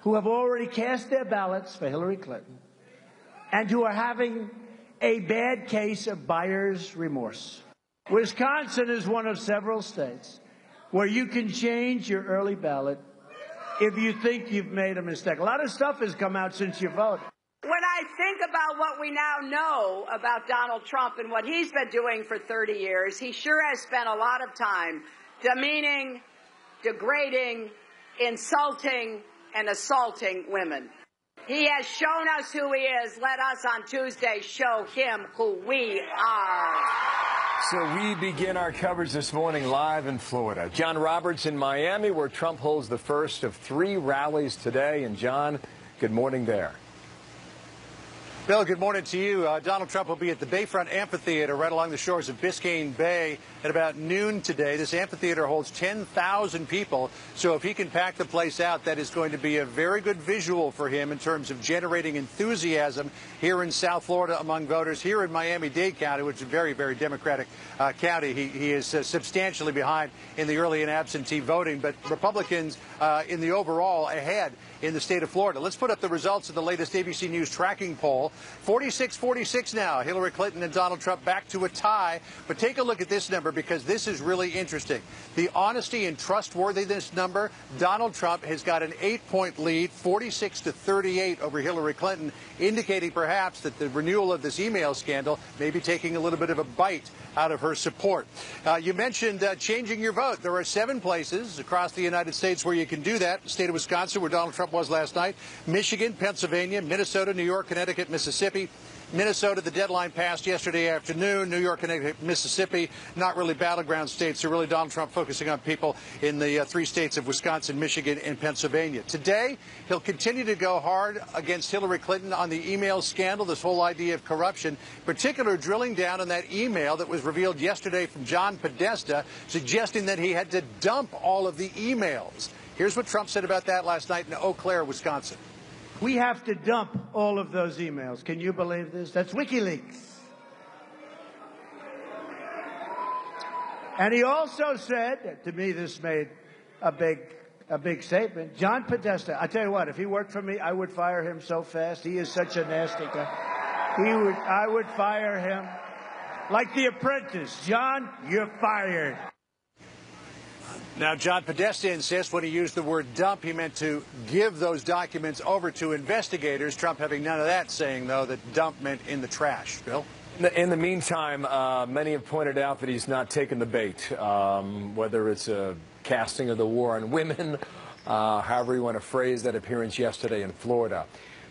who have already cast their ballots for Hillary Clinton and who are having a bad case of buyer's remorse. Wisconsin is one of several states where you can change your early ballot if you think you've made a mistake. A lot of stuff has come out since you voted. When I think about what we now know about Donald Trump and what he's been doing for 30 years, he sure has spent a lot of time demeaning, degrading, insulting, and assaulting women. He has shown us who he is. Let us on Tuesday show him who we are. So we begin our coverage this morning live in Florida. John Roberts in Miami, where Trump holds the first of 3 rallies today. And John, good morning there. Bill, good morning to you. Donald Trump will be at the Bayfront Amphitheater right along the shores of Biscayne Bay at about noon today. This amphitheater holds 10,000 people, so if he can pack the place out, that is going to be a very good visual for him in terms of generating enthusiasm here in South Florida among voters. Here in Miami-Dade County, which is a very, very Democratic county, he is substantially behind in the early and absentee voting, but Republicans in the overall ahead in the state of Florida. Let's put up the results of the latest ABC News tracking poll. 46-46 now. Hillary Clinton and Donald Trump back to a tie. But take a look at this number because this is really interesting. The honesty and trustworthiness number, Donald Trump has got an 8-point lead, 46-38 over Hillary Clinton, indicating perhaps that the renewal of this email scandal may be taking a little bit of a bite out of her support. You mentioned changing your vote. There are 7 places across the United States where you can do that. The state of Wisconsin, where Donald Trump was last night, Michigan, Pennsylvania, Minnesota, New York, Connecticut, Mississippi. Minnesota, the deadline passed yesterday afternoon. New York, Connecticut, Mississippi, not really battleground states. So really Donald Trump focusing on people in the 3 states of Wisconsin, Michigan, and Pennsylvania. Today, he'll continue to go hard against Hillary Clinton on the email scandal, this whole idea of corruption, particularly drilling down on that email that was revealed yesterday from John Podesta, suggesting that he had to dump all of the emails. Here's what Trump said about that last night in Eau Claire, Wisconsin. We have to dump all of those emails. Can you believe this? That's WikiLeaks. And he also said, to me this made a big statement, John Podesta, I tell you what, if he worked for me, I would fire him so fast. He is such a nasty guy. I would fire him like The Apprentice. John, you're fired. Now, John Podesta insists when he used the word dump, he meant to give those documents over to investigators. Trump having none of that, saying, though, that dump meant in the trash. Bill? In the meantime, many have pointed out that he's not taken the bait, whether it's a casting of the war on women, however you want to phrase that appearance yesterday in Florida.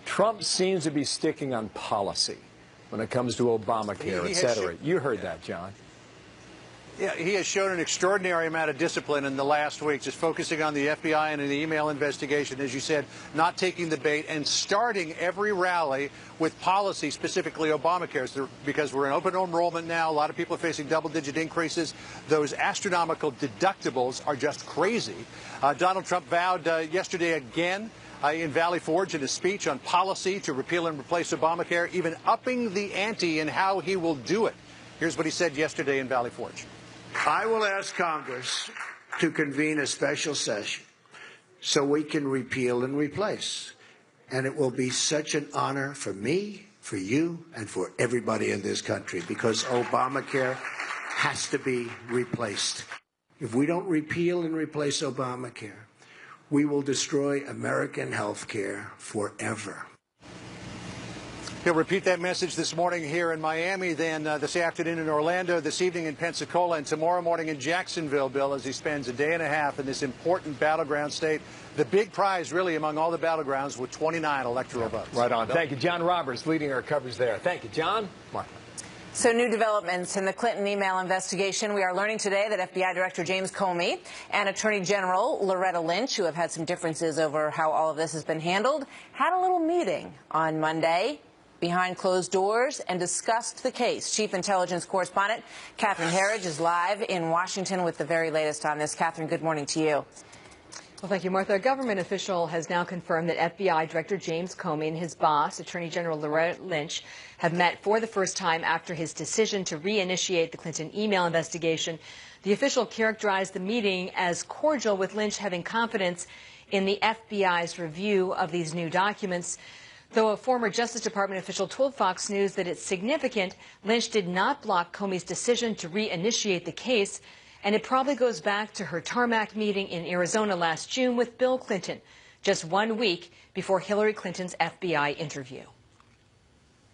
Trump seems to be sticking on policy when it comes to Obamacare, et cetera. You heard that, John. Yeah, he has shown an extraordinary amount of discipline in the last week, just focusing on the FBI and the email investigation, as you said, not taking the bait and starting every rally with policy, specifically Obamacare, because we're in open enrollment now. A lot of people are facing double-digit increases. Those astronomical deductibles are just crazy. Donald Trump vowed yesterday again in Valley Forge in a speech on policy to repeal and replace Obamacare, even upping the ante in how he will do it. Here's what he said yesterday in Valley Forge. I will ask Congress to convene a special session so we can repeal and replace. And it will be such an honor for me, for you, and for everybody in this country, because Obamacare has to be replaced. If we don't repeal and replace Obamacare, we will destroy American health care forever. He'll repeat that message this morning here in Miami, then this afternoon in Orlando, this evening in Pensacola, and tomorrow morning in Jacksonville, Bill, as he spends a day and a half in this important battleground state. The big prize, really, among all the battlegrounds with 29 electoral votes. Right on. Bill? Thank you. John Roberts leading our coverage there. Thank you, John. Mark. So new developments in the Clinton email investigation. We are learning today that FBI Director James Comey and Attorney General Loretta Lynch, who have had some differences over how all of this has been handled, had a little meeting on Monday behind closed doors and discussed the case. Chief Intelligence Correspondent Catherine Herridge is live in Washington with the very latest on this. Catherine, good morning to you. Well, thank you, Martha. A government official has now confirmed that FBI Director James Comey and his boss, Attorney General Loretta Lynch, have met for the first time after his decision to reinitiate the Clinton email investigation. The official characterized the meeting as cordial, with Lynch having confidence in the FBI's review of these new documents. Though a former Justice Department official told Fox News that it's significant, Lynch did not block Comey's decision to reinitiate the case, and it probably goes back to her tarmac meeting in Arizona last June with Bill Clinton, just 1 week before Hillary Clinton's FBI interview.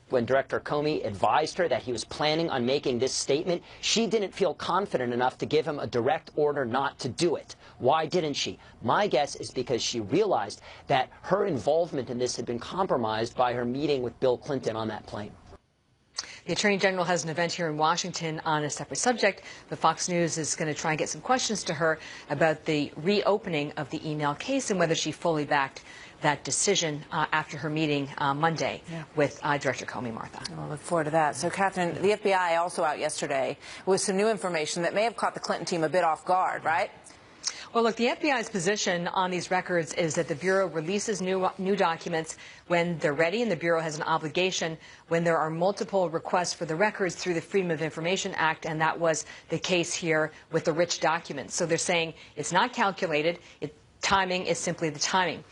When Director Comey advised her that he was planning on making this statement, she didn't feel confident enough to give him a direct order not to do it. Why didn't she? My guess is because she realized that her involvement in this had been compromised by her meeting with Bill Clinton on that plane. The Attorney General has an event here in Washington on a separate subject, but Fox News is going to try and get some questions to her about the reopening of the email case and whether she fully backed that decision after her meeting Monday with Director Comey, Martha. We'll look forward to that. So, Catherine, the FBI also out yesterday with some new information that may have caught the Clinton team a bit off guard, right? Well, look, the FBI's position on these records is that the Bureau releases new documents when they're ready, and the Bureau has an obligation when there are multiple requests for the records through the Freedom of Information Act, and that was the case here with the rich documents. So they're saying it's not calculated. Timing is simply the timing.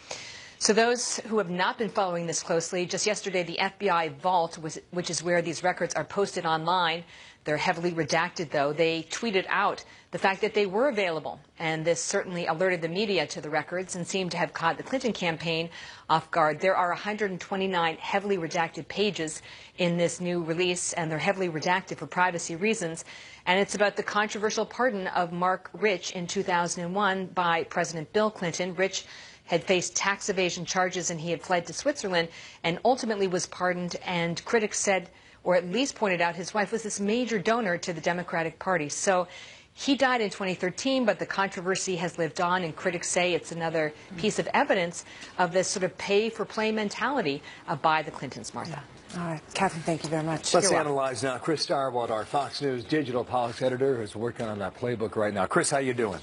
So those who have not been following this closely, just yesterday the FBI Vault, which is where these records are posted online, they're heavily redacted, though. They tweeted out the fact that they were available, and this certainly alerted the media to the records and seemed to have caught the Clinton campaign off guard. There are 129 heavily redacted pages in this new release, and they're heavily redacted for privacy reasons. And it's about the controversial pardon of Mark Rich in 2001 by President Bill Clinton. Rich had faced tax evasion charges, and he had fled to Switzerland and ultimately was pardoned, and critics said, or at least pointed out, his wife was this major donor to the Democratic Party. So he died in 2013, but the controversy has lived on, and critics say it's another piece of evidence of this sort of pay-for-play mentality by the Clintons, Martha. All right. Catherine, thank you very much. Let's analyze now. Chris Starwald, our Fox News digital politics editor, who's working on that playbook right now. Chris, how you doing?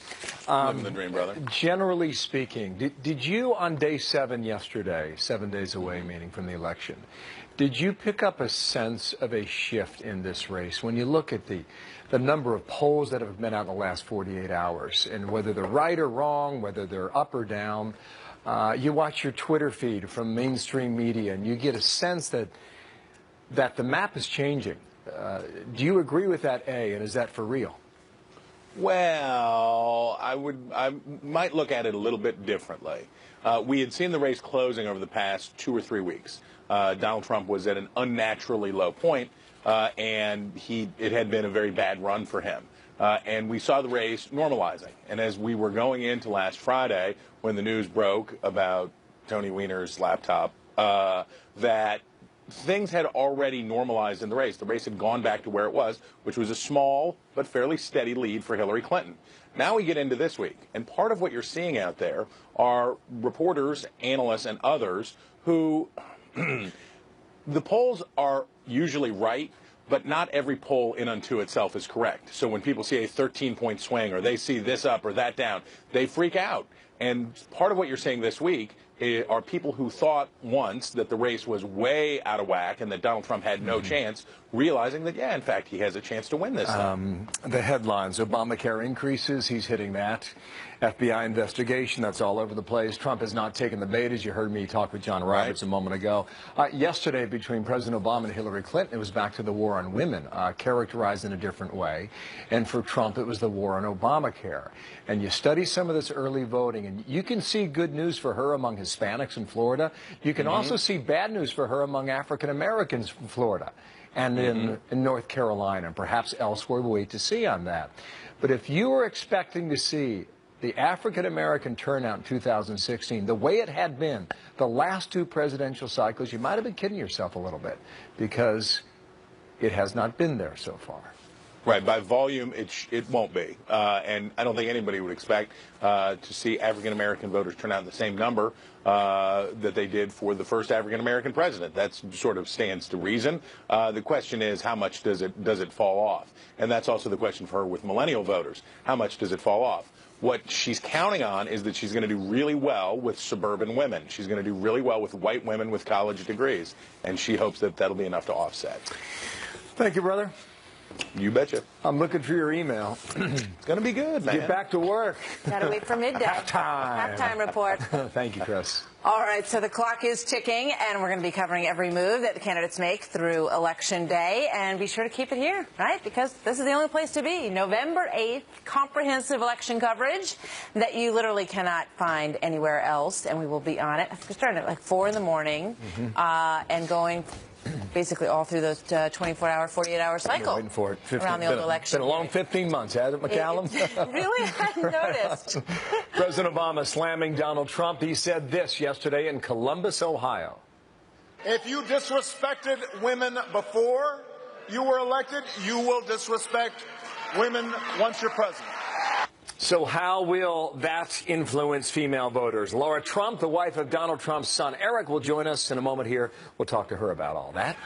Living the dream, brother. Generally speaking, did you on day 7 yesterday, 7 days away, meaning from the election, did you pick up a sense of a shift in this race when you look at the number of polls that have been out in the last 48 hours, and whether they're right or wrong, whether they're up or down? You watch your Twitter feed from mainstream media, and you get a sense that the map is changing. Do you agree with that, A, and is that for real? Well, I might look at it a little bit differently. We had seen the race closing over the past 2 or 3 weeks. Donald Trump was at an unnaturally low point, and it had been a very bad run for him. And we saw the race normalizing. And as we were going into last Friday, when the news broke about Tony Weiner's laptop, that things had already normalized in the race. The race had gone back to where it was, which was a small but fairly steady lead for Hillary Clinton. Now we get into this week, and part of what you're seeing out there are reporters, analysts, and others who the polls are usually right, but not every poll in unto itself is correct. So when people see a 13-point swing, or they see this up or that down, they freak out. And part of what you're seeing this week are people who thought once that the race was way out of whack and that Donald Trump had no chance, realizing that, yeah, in fact, he has a chance to win this thing. The headlines, Obamacare increases, he's hitting that. FBI investigation, that's all over the place. Trump has not taken the bait, as you heard me talk with John Roberts a moment ago. Yesterday, between President Obama and Hillary Clinton, it was back to the war on women, characterized in a different way. And for Trump, it was the war on Obamacare. And you study some of this early voting, and you can see good news for her among Hispanics in Florida. You can also see bad news for her among African Americans in Florida and in North Carolina, and perhaps elsewhere. We'll wait to see on that. But if you were expecting to see the African-American turnout in 2016, the way it had been the last 2 presidential cycles, you might have been kidding yourself a little bit, because it has not been there so far. Right, by volume, it won't be. And I don't think anybody would expect to see African-American voters turn out the same number that they did for the first African-American president. That sort of stands to reason. The question is, how much does it fall off? And that's also the question for her with millennial voters. How much does it fall off? What she's counting on is that she's going to do really well with suburban women. She's going to do really well with white women with college degrees. And she hopes that that'll be enough to offset. Thank you, brother. You betcha. I'm looking for your email. It's going to be good, man. Get back to work. Gotta wait for midday. Halftime. Halftime report. Thank you, Chris. All right, so the clock is ticking, and we're going to be covering every move that the candidates make through Election Day. And be sure to keep it here, right? Because this is the only place to be. November 8th, comprehensive election coverage that you literally cannot find anywhere else. And we will be on it. I think we're starting at like 4 in the morning and going basically all through those 24-hour, 48-hour cycle. Waiting for it. Around the old election. It's been a long 15 months, hasn't it, McCallum? Really? I hadn't noticed. President Obama slamming Donald Trump. He said this yesterday in Columbus, Ohio. If you disrespected women before you were elected, you will disrespect women once you're president. So how will that influence female voters? Lara Trump, the wife of Donald Trump's son Eric, will join us in a moment here. We'll talk to her about all that.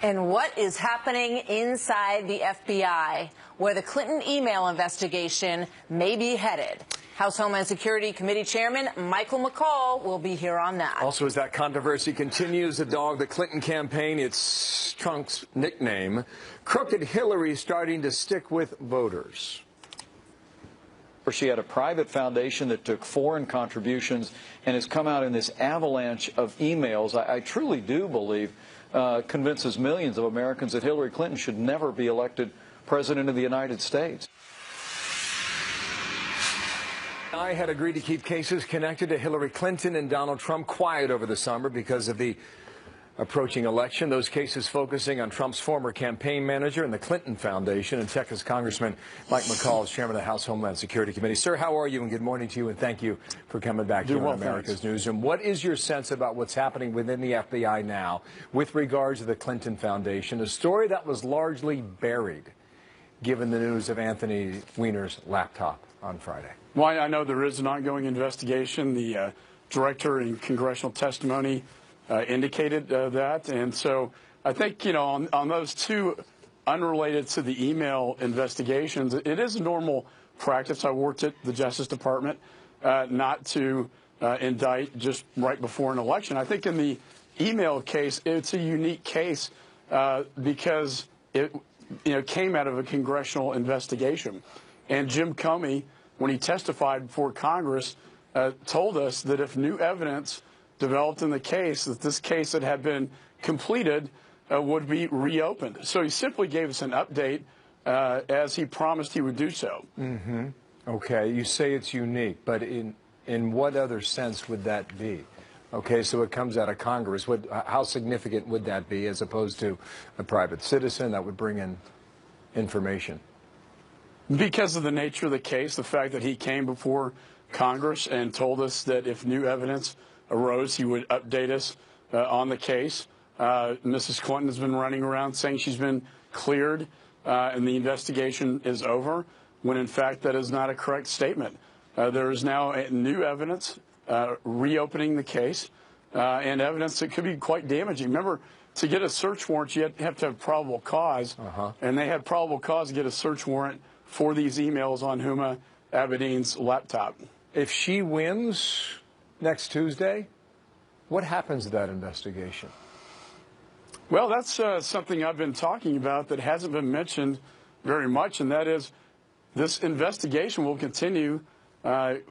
And what is happening inside the FBI, where the Clinton email investigation may be headed? House Homeland Security Committee Chairman Michael McCaul will be here on that. Also, as that controversy continues to dog the Clinton campaign, it's Trump's nickname, Crooked Hillary, starting to stick with voters. She had a private foundation that took foreign contributions and has come out in this avalanche of emails. I truly do believe convinces millions of Americans that Hillary Clinton should never be elected president of the United States. I had agreed to keep cases connected to Hillary Clinton and Donald Trump quiet over the summer because of the approaching election. Those cases focusing on Trump's former campaign manager and the Clinton Foundation. And Texas Congressman Mike McCaul is chairman of the House Homeland Security Committee. Sir, how are you? And good morning to you. And thank you for coming back to America's Newsroom. What is your sense about what's happening within the FBI now with regards to the Clinton Foundation, a story that was largely buried given the news of Anthony Weiner's laptop on Friday? Well, I know there is an ongoing investigation. The director in congressional testimony indicated that. And so I think, on those two unrelated to the email investigations, it is a normal practice. I worked at the Justice Department not to indict just right before an election. I think in the email case, it's a unique case because it came out of a congressional investigation. And Jim Comey, when he testified before Congress, told us that if new evidence developed in the case, that this case that had been completed would be reopened. So he simply gave us an update as he promised he would do so. Mm-hmm. Okay, you say it's unique, but in what other sense would that be? Okay, so it comes out of Congress. How significant would that be as opposed to a private citizen that would bring in information? Because of the nature of the case, the fact that he came before Congress and told us that if new evidence arose, he would update us on the case. Mrs. Clinton has been running around saying she's been cleared and the investigation is over, when in fact that is not a correct statement. There is now new evidence reopening the case and evidence that could be quite damaging. Remember, to get a search warrant, you have to have probable cause, and they had probable cause to get a search warrant for these emails on Huma Abedin's laptop. If she wins next Tuesday, what happens to that investigation? Well, that's something I've been talking about that hasn't been mentioned very much, and that is this investigation will continue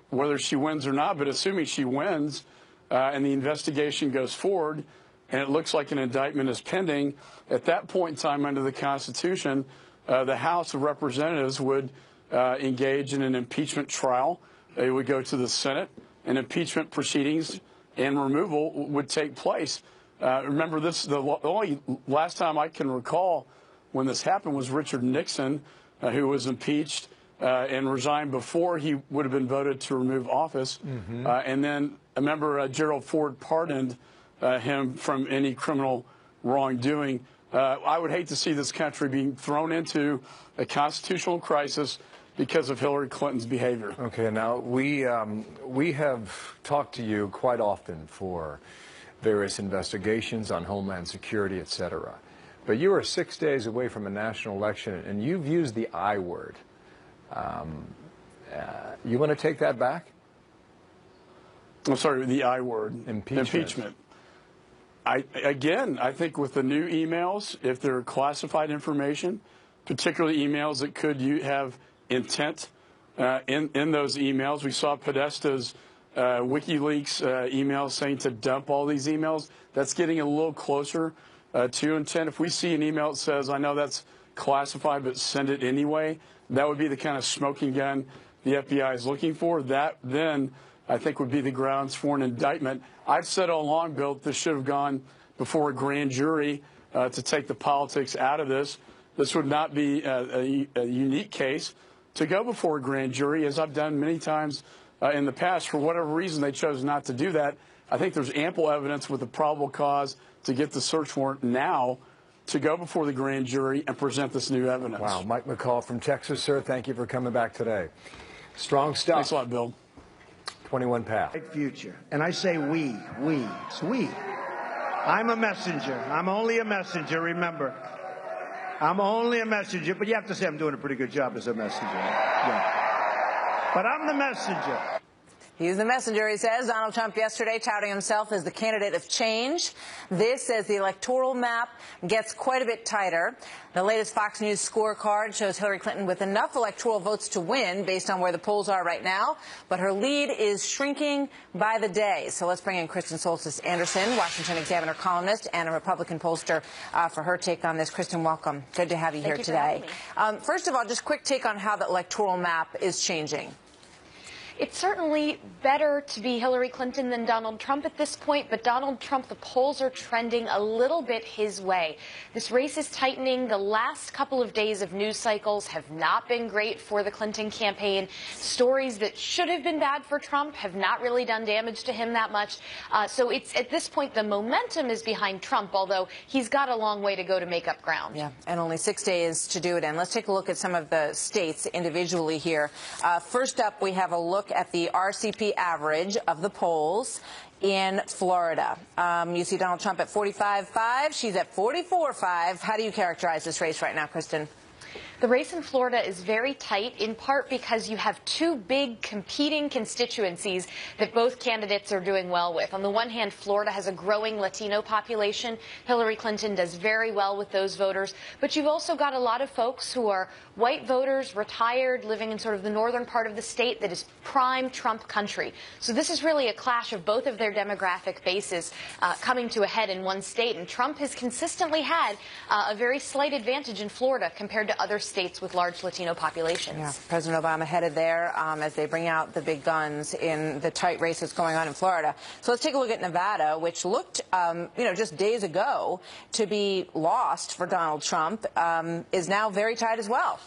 whether she wins or not. But assuming she wins and the investigation goes forward and it looks like an indictment is pending, at that point in time under the Constitution, the House of Representatives would engage in an impeachment trial. It would go to the Senate, and impeachment proceedings and removal would take place. Remember, the only last time I can recall when this happened was Richard Nixon, who was impeached and resigned before he would have been voted to remove office. And then I remember Gerald Ford pardoned him from any criminal wrongdoing. I would hate to see this country being thrown into a constitutional crisis because of Hillary Clinton's behavior. Okay, now we have talked to you quite often for various investigations on Homeland Security, et cetera. But you are 6 days away from a national election, and you've used the I word. You want to take that back? I'm sorry, the I word. Impeachment. Again, I think with the new emails, if they're classified information, particularly emails that could have intent in those emails. We saw Podesta's WikiLeaks emails saying to dump all these emails. That's getting a little closer to intent. If we see an email that says, I know that's classified, but send it anyway, that would be the kind of smoking gun the FBI is looking for. That then, I think, would be the grounds for an indictment. I've said all along, Bill, this should have gone before a grand jury to take the politics out of this. This would not be a unique case to go before a grand jury, as I've done many times in the past. For whatever reason, they chose not to do that. I think there's ample evidence with the probable cause to get the search warrant now to go before the grand jury and present this new evidence. Wow. Mike McCall from Texas, sir, thank you for coming back today. Strong stuff. Thanks a lot, Bill. 21 past. Future. And I say we. It's we. I'm a messenger. I'm only a messenger, remember. I'm only a messenger, but you have to say I'm doing a pretty good job as a messenger. Yeah. But I'm the messenger. He's the messenger, he says. Donald Trump yesterday touting himself as the candidate of change. This as the electoral map gets quite a bit tighter. The latest Fox News scorecard shows Hillary Clinton with enough electoral votes to win based on where the polls are right now, but her lead is shrinking by the day. So let's bring in Kristen Soltis Anderson, Washington Examiner columnist and a Republican pollster, for her take on this. Kristen, welcome. Good to have you here today. First of all, just quick take on how the electoral map is changing. It's certainly better to be Hillary Clinton than Donald Trump at this point, but Donald Trump, the polls are trending a little bit his way. This race is tightening. The last couple of days of news cycles have not been great for the Clinton campaign. Stories that should have been bad for Trump have not really done damage to him that much. So it's at this point the momentum is behind Trump, although he's got a long way to go to make up ground. Yeah, and only 6 days to do it in. Let's take a look at some of the states individually here. First up, we have a look at the RCP average of the polls in Florida. You see Donald Trump at 45.5. She's at 44.5. How do you characterize this race right now, Kristen? The race in Florida is very tight, in part because you have two big competing constituencies that both candidates are doing well with. On the one hand, Florida has a growing Latino population. Hillary Clinton does very well with those voters. But you've also got a lot of folks who are white voters, retired, living in sort of the northern part of the state that is prime Trump country. So this is really a clash of both of their demographic bases coming to a head in one state. And Trump has consistently had a very slight advantage in Florida compared to other states with large Latino populations. Yeah, President Obama headed there as they bring out the big guns in the tight race that's going on in Florida. So let's take a look at Nevada, which looked, just days ago to be lost for Donald Trump, is now very tight as well.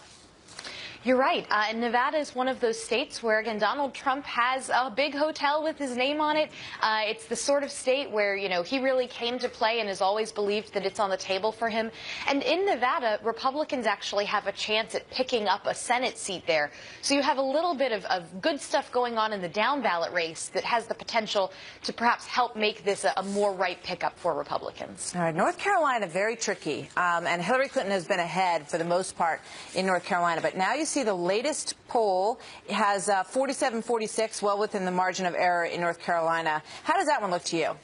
You're right. And Nevada is one of those states where, again, Donald Trump has a big hotel with his name on it. It's the sort of state where, he really came to play and has always believed that it's on the table for him. And in Nevada, Republicans actually have a chance at picking up a Senate seat there. So you have a little bit of good stuff going on in the down ballot race that has the potential to perhaps help make this a more ripe pickup for Republicans. All right, North Carolina, very tricky. And Hillary Clinton has been ahead for the most part in North Carolina. But now you see the latest poll has 47-46, well within the margin of error in North Carolina. How does that one look to you?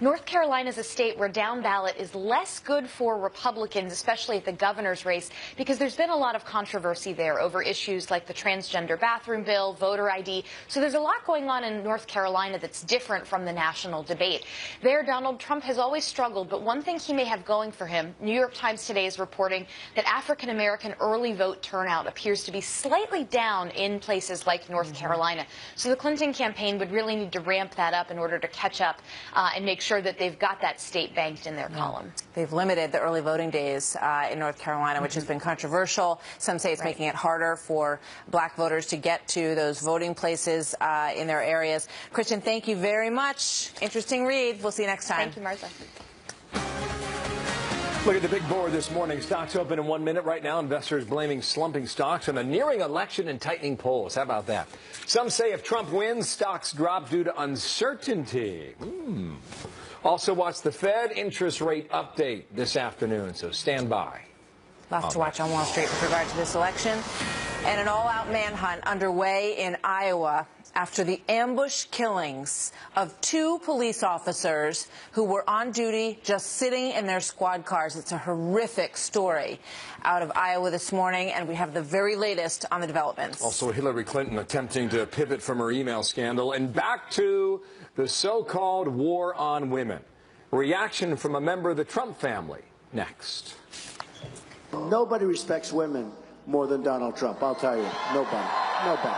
North Carolina is a state where down ballot is less good for Republicans, especially at the governor's race, because there's been a lot of controversy there over issues like the transgender bathroom bill, voter ID. So there's a lot going on in North Carolina that's different from the national debate. There, Donald Trump has always struggled, but one thing he may have going for him, New York Times today is reporting that African-American early vote turnout appears to be slightly down in places like North Carolina. So the Clinton campaign would really need to ramp that up in order to catch up and make sure that they've got that state banked in their column. They've limited the early voting days in North Carolina, which has been controversial. Some say it's making it harder for black voters to get to those voting places in their areas. Kristen, thank you very much. Interesting read. We'll see you next time. Thank you, Martha. Look at the big board this morning. Stocks open in 1 minute right now. Investors blaming slumping stocks on a nearing election and tightening polls. How about that? Some say if Trump wins, stocks drop due to uncertainty. Also watch the Fed interest rate update this afternoon, so stand by. Lots to watch on Wall Street with regard to this election. And an all-out manhunt underway in Iowa after the ambush killings of 2 police officers who were on duty just sitting in their squad cars. It's a horrific story out of Iowa this morning, and we have the very latest on the developments. Also, Hillary Clinton attempting to pivot from her email scandal and back to the so-called war on women. Reaction from a member of the Trump family next. Nobody respects women more than Donald Trump, I'll tell you. Nobody. Nobody.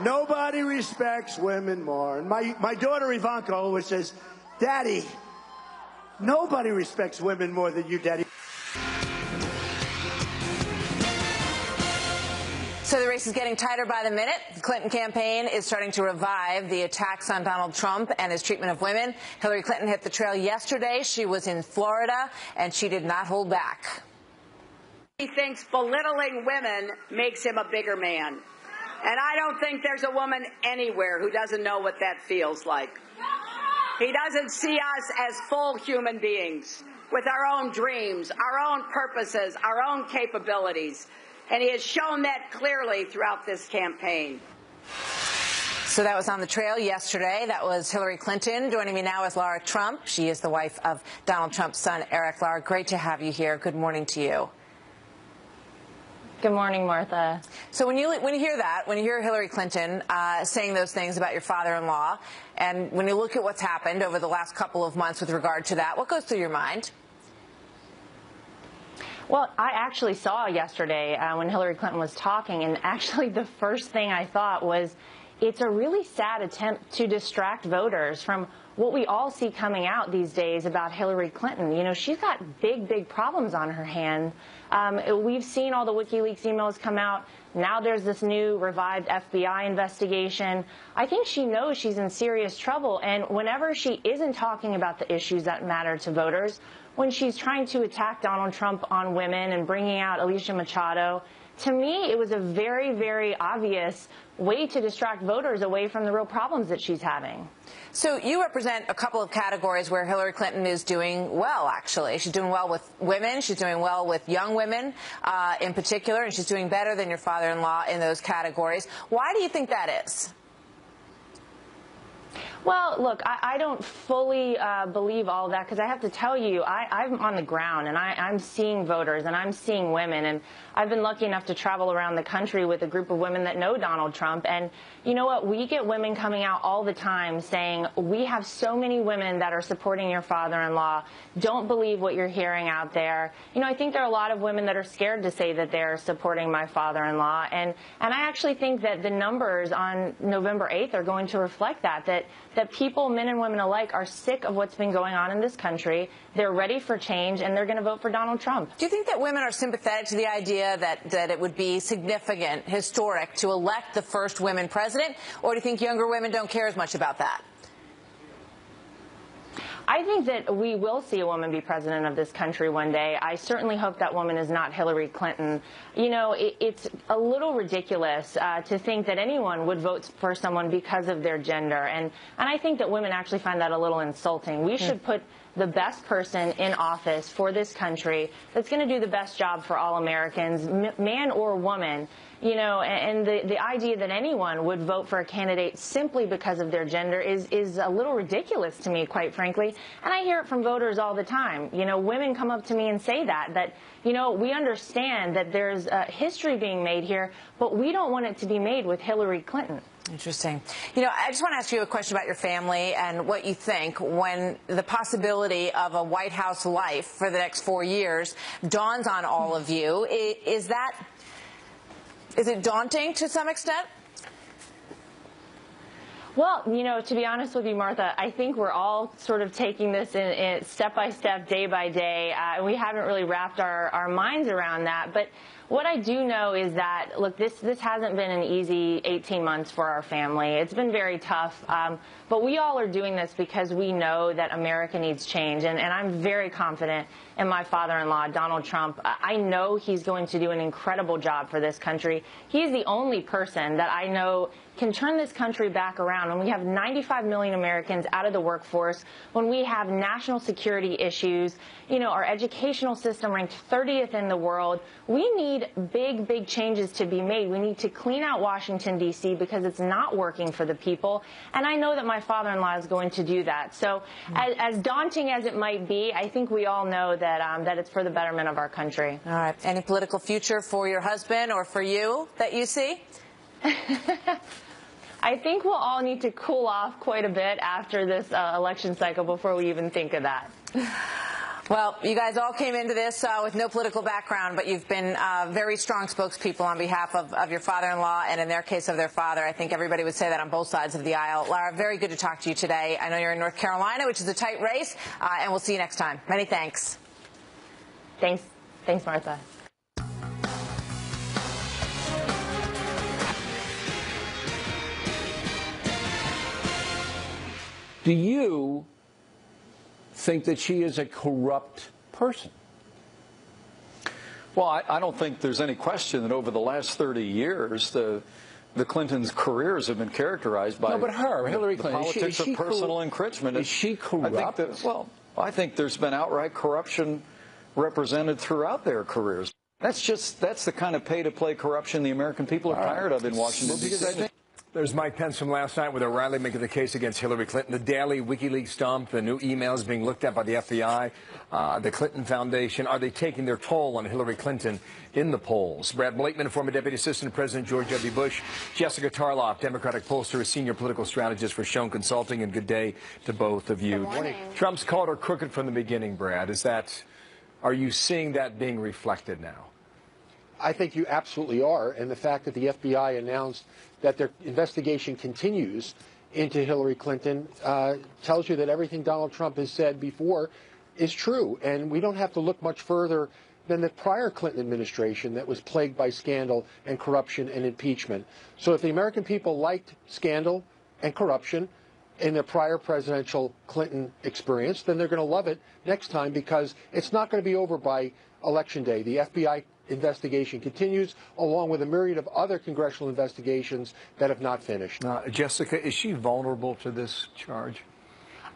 Nobody respects women more. And my daughter Ivanka always says, Daddy, nobody respects women more than you, Daddy. So the race is getting tighter by the minute. The Clinton campaign is starting to revive the attacks on Donald Trump and his treatment of women. Hillary Clinton hit the trail yesterday. She was in Florida, and she did not hold back. He thinks belittling women makes him a bigger man. And I don't think there's a woman anywhere who doesn't know what that feels like. He doesn't see us as full human beings with our own dreams, our own purposes, our own capabilities. And he has shown that clearly throughout this campaign. So that was on the trail yesterday. That was Hillary Clinton. Joining me now is Lara Trump. She is the wife of Donald Trump's son, Eric. Lara, great to have you here. Good morning to you. Good morning, Martha. So when you hear that, when you hear Hillary Clinton saying those things about your father-in-law, and when you look at what's happened over the last couple of months with regard to that, what goes through your mind? Well, I actually saw yesterday when Hillary Clinton was talking, and actually the first thing I thought was it's a really sad attempt to distract voters from what we all see coming out these days about Hillary Clinton. You know, she's got big problems on her hands. We've seen all the WikiLeaks emails come out. Now there's this new revived FBI investigation. I think she knows she's in serious trouble, and whenever she isn't talking about the issues that matter to voters, when she's trying to attack Donald Trump on women and bringing out Alicia Machado, to me, it was a very obvious way to distract voters away from the real problems that she's having. So you represent a couple of categories where Hillary Clinton is doing well, actually. She's doing well with women. She's doing well with young women in particular, and she's doing better than your father-in-law in those categories. Why do you think that is? Well, look, I don't fully believe all of that, because I have to tell you, I'm on the ground, and I'm seeing voters, and I'm seeing women, and I've been lucky enough to travel around the country with a group of women that know Donald Trump, and you know what? We get women coming out all the time saying, we have so many women that are supporting your father-in-law. Don't believe what you're hearing out there. You know, I think there are a lot of women that are scared to say that they're supporting my father-in-law, and I actually think that the numbers on November 8th are going to reflect that people, men and women alike, are sick of what's been going on in this country. They're ready for change, and they're going to vote for Donald Trump. Do you think that women are sympathetic to the idea that it would be significant, historic, to elect the first women president, or do you think younger women don't care as much about that? I think that we will see a woman be president of this country one day. I certainly hope that woman is not Hillary Clinton. You know, it's a little ridiculous to think that anyone would vote for someone because of their gender. And I think that women actually find that a little insulting. We should put the best person in office for this country that's going to do the best job for all Americans, man or woman. You know, and the idea that anyone would vote for a candidate simply because of their gender is a little ridiculous to me, quite frankly. And I hear it from voters all the time. You know, women come up to me and say that, you know, we understand that there's history being made here, but we don't want it to be made with Hillary Clinton. Interesting. You know, I just want to ask you a question about your family and what you think when the possibility of a White House life for the next 4 years dawns on all of you. Is it daunting to some extent? Well, you know, to be honest with you, Martha, I think we're all sort of taking this in step by step, day by day. We haven't really wrapped our minds around that. But what I do know is that, look, this hasn't been an easy 18 months for our family. It's been very tough. But we all are doing this because we know that America needs change. And I'm very confident in my father-in-law, Donald Trump. I know he's going to do an incredible job for this country. He's the only person that I know can turn this country back around. When we have 95 million Americans out of the workforce, when we have national security issues, you know, our educational system ranked 30th in the world, we need need big changes to be made. We need to clean out Washington, D.C. because it's not working for the people. And I know that my father-in-law is going to do that. So as daunting as it might be, I think we all know that, that it's for the betterment of our country. All right. Any political future for your husband or for you that you see? I think we'll all need to cool off quite a bit after this election cycle before we even think of that. Well, you guys all came into this with no political background, but you've been very strong spokespeople on behalf of your father-in-law and, in their case, of their father. I think everybody would say that on both sides of the aisle. Lara, very good to talk to you today. I know you're in North Carolina, which is a tight race, and we'll see you next time. Many thanks. Thanks. Thanks, Martha. Do you think that she is a corrupt person? Well, I don't think there's any question that over the last 30 years, the Clintons' careers have been characterized by Hillary Clinton, the politics of personal enrichment. Is she corrupt? I think there's been outright corruption represented throughout their careers. That's the kind of pay-to-play corruption the American people are tired of in Washington, D.C. There's Mike Pence from last night with O'Reilly making the case against Hillary Clinton. The daily WikiLeaks dump, the new emails being looked at by the FBI, the Clinton Foundation. Are they taking their toll on Hillary Clinton in the polls? Brad Blakeman, former Deputy Assistant President George W. Bush. Jessica Tarloff, Democratic pollster, senior political strategist for Schoen Consulting. And good day to both of you. Good morning. Trump's called her crooked from the beginning, Brad. Are you seeing that being reflected now? I think you absolutely are. And the fact that the FBI announced that their investigation continues into Hillary Clinton tells you that everything Donald Trump has said before is true. And we don't have to look much further than the prior Clinton administration that was plagued by scandal and corruption and impeachment. So if the American people liked scandal and corruption in the prior presidential Clinton experience, then they're going to love it next time, because it's not going to be over by Election Day. The FBI investigation continues, along with a myriad of other congressional investigations that have not finished. Jessica, is she vulnerable to this charge?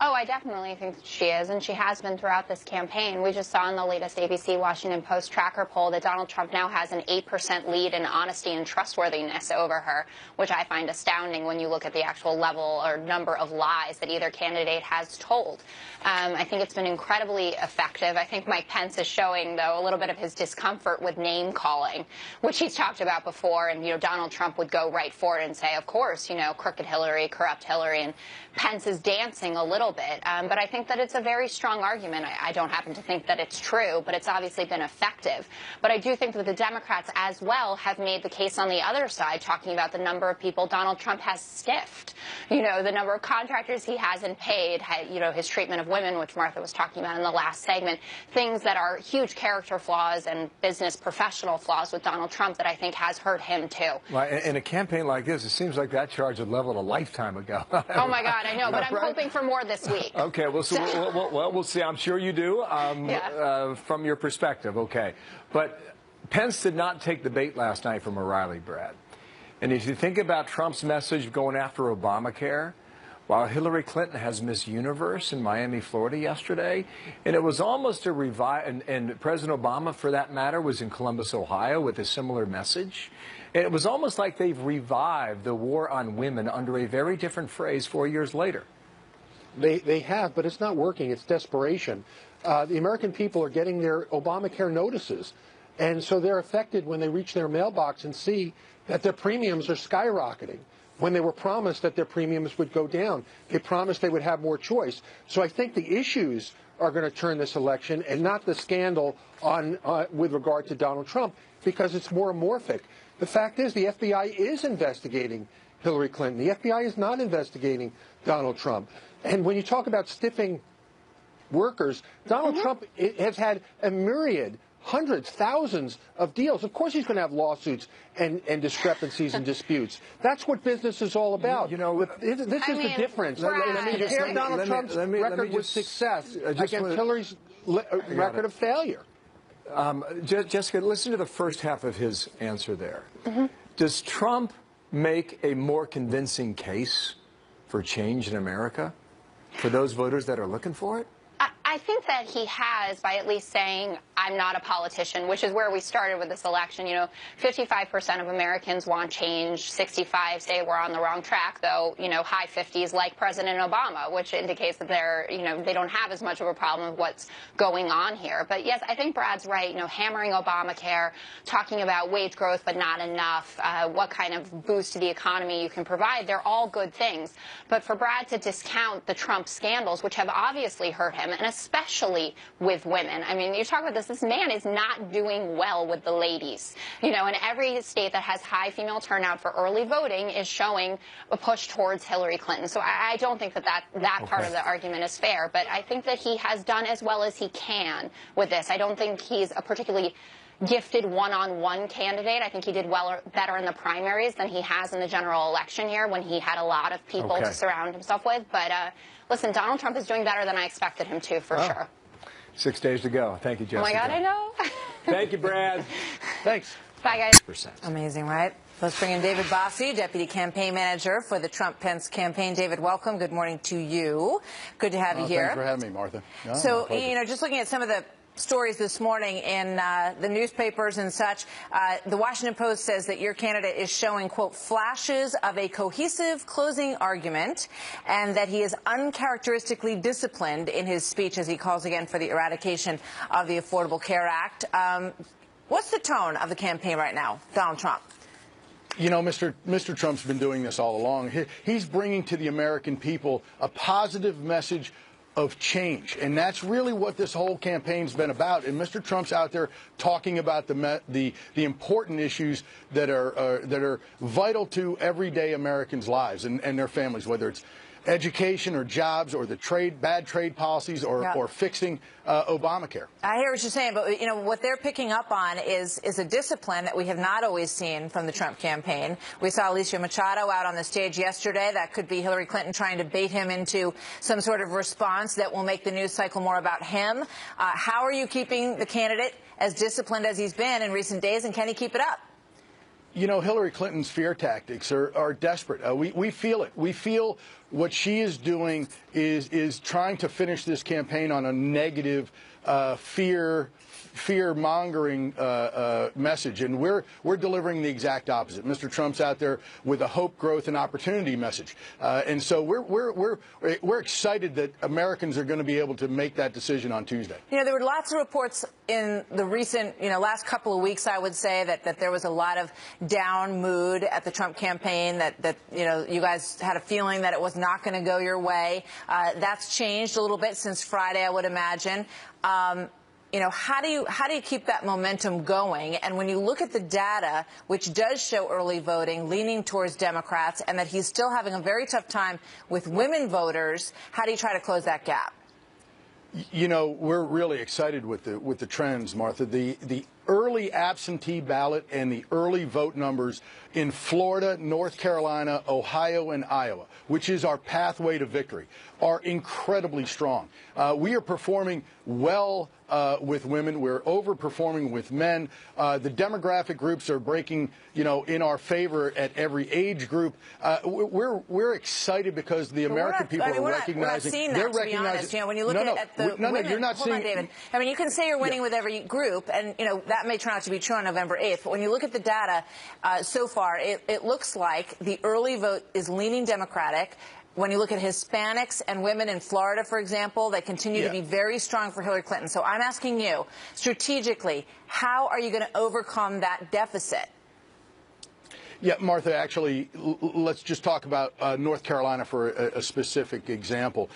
Oh, I definitely think she is, and she has been throughout this campaign. We just saw in the latest ABC Washington Post tracker poll that Donald Trump now has an 8% lead in honesty and trustworthiness over her, which I find astounding when you look at the actual level or number of lies that either candidate has told. I think it's been incredibly effective. I think Mike Pence is showing, though, a little bit of his discomfort with name calling, which he's talked about before. And, Donald Trump would go right for it and say, of course, crooked Hillary, corrupt Hillary. And Pence is dancing a little bit. But I think that it's a very strong argument. I don't happen to think that it's true, but it's obviously been effective. But I do think that the Democrats as well have made the case on the other side, talking about the number of people Donald Trump has stiffed, the number of contractors he hasn't paid, his treatment of women, which Martha was talking about in the last segment, things that are huge character flaws and business professional flaws with Donald Trump that I think has hurt him too. Well, in a campaign like this, it seems like that charge was leveled a lifetime ago. Oh my God, I know, but I'm hoping for more this week. Okay, we'll see. I'm sure you do, from your perspective. Okay, but Pence did not take the bait last night from O'Reilly, Brad. And if you think about Trump's message going after Obamacare, while Hillary Clinton has Miss Universe in Miami, Florida yesterday, and it was almost a and President Obama, for that matter, was in Columbus, Ohio with a similar message. And it was almost like they've revived the war on women under a very different phrase 4 years later. They have, but it's not working. It's desperation. The American people are getting their Obamacare notices, and so they're affected when they reach their mailbox and see that their premiums are skyrocketing when they were promised that their premiums would go down. They promised they would have more choice. So I think the issues are going to turn this election, and not the scandal with regard to Donald Trump, because it's more amorphic. The fact is the FBI is investigating Hillary Clinton. The FBI is not investigating Donald Trump. And when you talk about stiffing workers, Donald Trump has had a myriad, hundreds, thousands of deals. Of course he's going to have lawsuits and discrepancies and disputes. That's what business is all about. This is the difference. Compare Donald Trump's record with success against Hillary's record of failure. Jessica, listen to the first half of his answer there. Does Trump make a more convincing case for change in America for those voters that are looking for it? I I think that he has by at least saying, I'm not a politician, which is where we started with this election. 55% of Americans want change. 65 say we're on the wrong track, though, high 50s like President Obama, which indicates that they don't have as much of a problem with what's going on here. But yes, I think Brad's right, hammering Obamacare, talking about wage growth but not enough, what kind of boost to the economy you can provide, they're all good things. But for Brad to discount the Trump scandals, which have obviously hurt him, and especially with women. I mean, you talk about this man is not doing well with the ladies. And every state that has high female turnout for early voting is showing a push towards Hillary Clinton. So I don't think that part of the argument is fair. But I think that he has done as well as he can with this. I don't think he's a particularly gifted one-on-one candidate. I think he did better in the primaries than he has in the general election here when he had a lot of people to surround himself with. But listen, Donald Trump is doing better than I expected him to, for sure. 6 days to go. Thank you, Jessica. Oh, my God, I know. Thank you, Brad. Thanks. Bye, guys. Amazing, right? Let's bring in David Bossie, Deputy Campaign Manager for the Trump-Pence campaign. David, welcome. Good morning to you. Good to have you here. Thanks for having me, Martha. No, so, just looking at some of the stories this morning in the newspapers and such, the Washington Post says that your candidate is showing, quote, flashes of a cohesive closing argument, and that he is uncharacteristically disciplined in his speech as he calls again for the eradication of the Affordable Care Act. What's the tone of the campaign right now, Donald Trump? Mr. Trump's been doing this all along. He's bringing to the American people a positive message of change, and that's really what this whole campaign's been about. And Mr. Trump's out there talking about the important issues that are vital to everyday Americans' lives and their families, whether it's education or jobs or the bad trade policies or fixing Obamacare. I hear what you're saying, but what they're picking up on is a discipline that we have not always seen from the Trump campaign. We saw Alicia Machado out on the stage yesterday. That could be Hillary Clinton trying to bait him into some sort of response that will make the news cycle more about him. How are you keeping the candidate as disciplined as he's been in recent days, and can he keep it up? Hillary Clinton's fear tactics are desperate. We feel it. We feel what she is doing is trying to finish this campaign on a negative, fear-mongering message, and we're delivering the exact opposite. Mr. Trump's out there with a hope, growth, and opportunity message, and so we're excited that Americans are going to be able to make that decision on Tuesday. There were lots of reports in the recent, last couple of weeks, I would say, that there was a lot of down mood at the Trump campaign, that you guys had a feeling that it was not going to go your way. That's changed a little bit since Friday, I would imagine. How do you keep that momentum going? And when you look at the data, which does show early voting leaning towards Democrats, and that he's still having a very tough time with women voters, how do you try to close that gap? We're really excited with the trends, Martha. The early absentee ballot and the early vote numbers in Florida, North Carolina, Ohio, and Iowa, which is our pathway to victory, are incredibly strong. We are performing well with women. We're overperforming with men. The demographic groups are breaking, in our favor at every age group. We're excited because the American people are recognizing. We're not seeing that, to be honest. When you look at the women, you're not seeing. Hold on, David. I mean, you can say you're winning with every group, and that may turn out to be true on November 8th. But when you look at the data so far, it looks like the early vote is leaning Democratic. When you look at Hispanics and women in Florida, for example, they continue to be very strong for Hillary Clinton. So I'm asking you, strategically, how are you going to overcome that deficit? Yeah, Martha, actually, let's just talk about North Carolina for a specific example.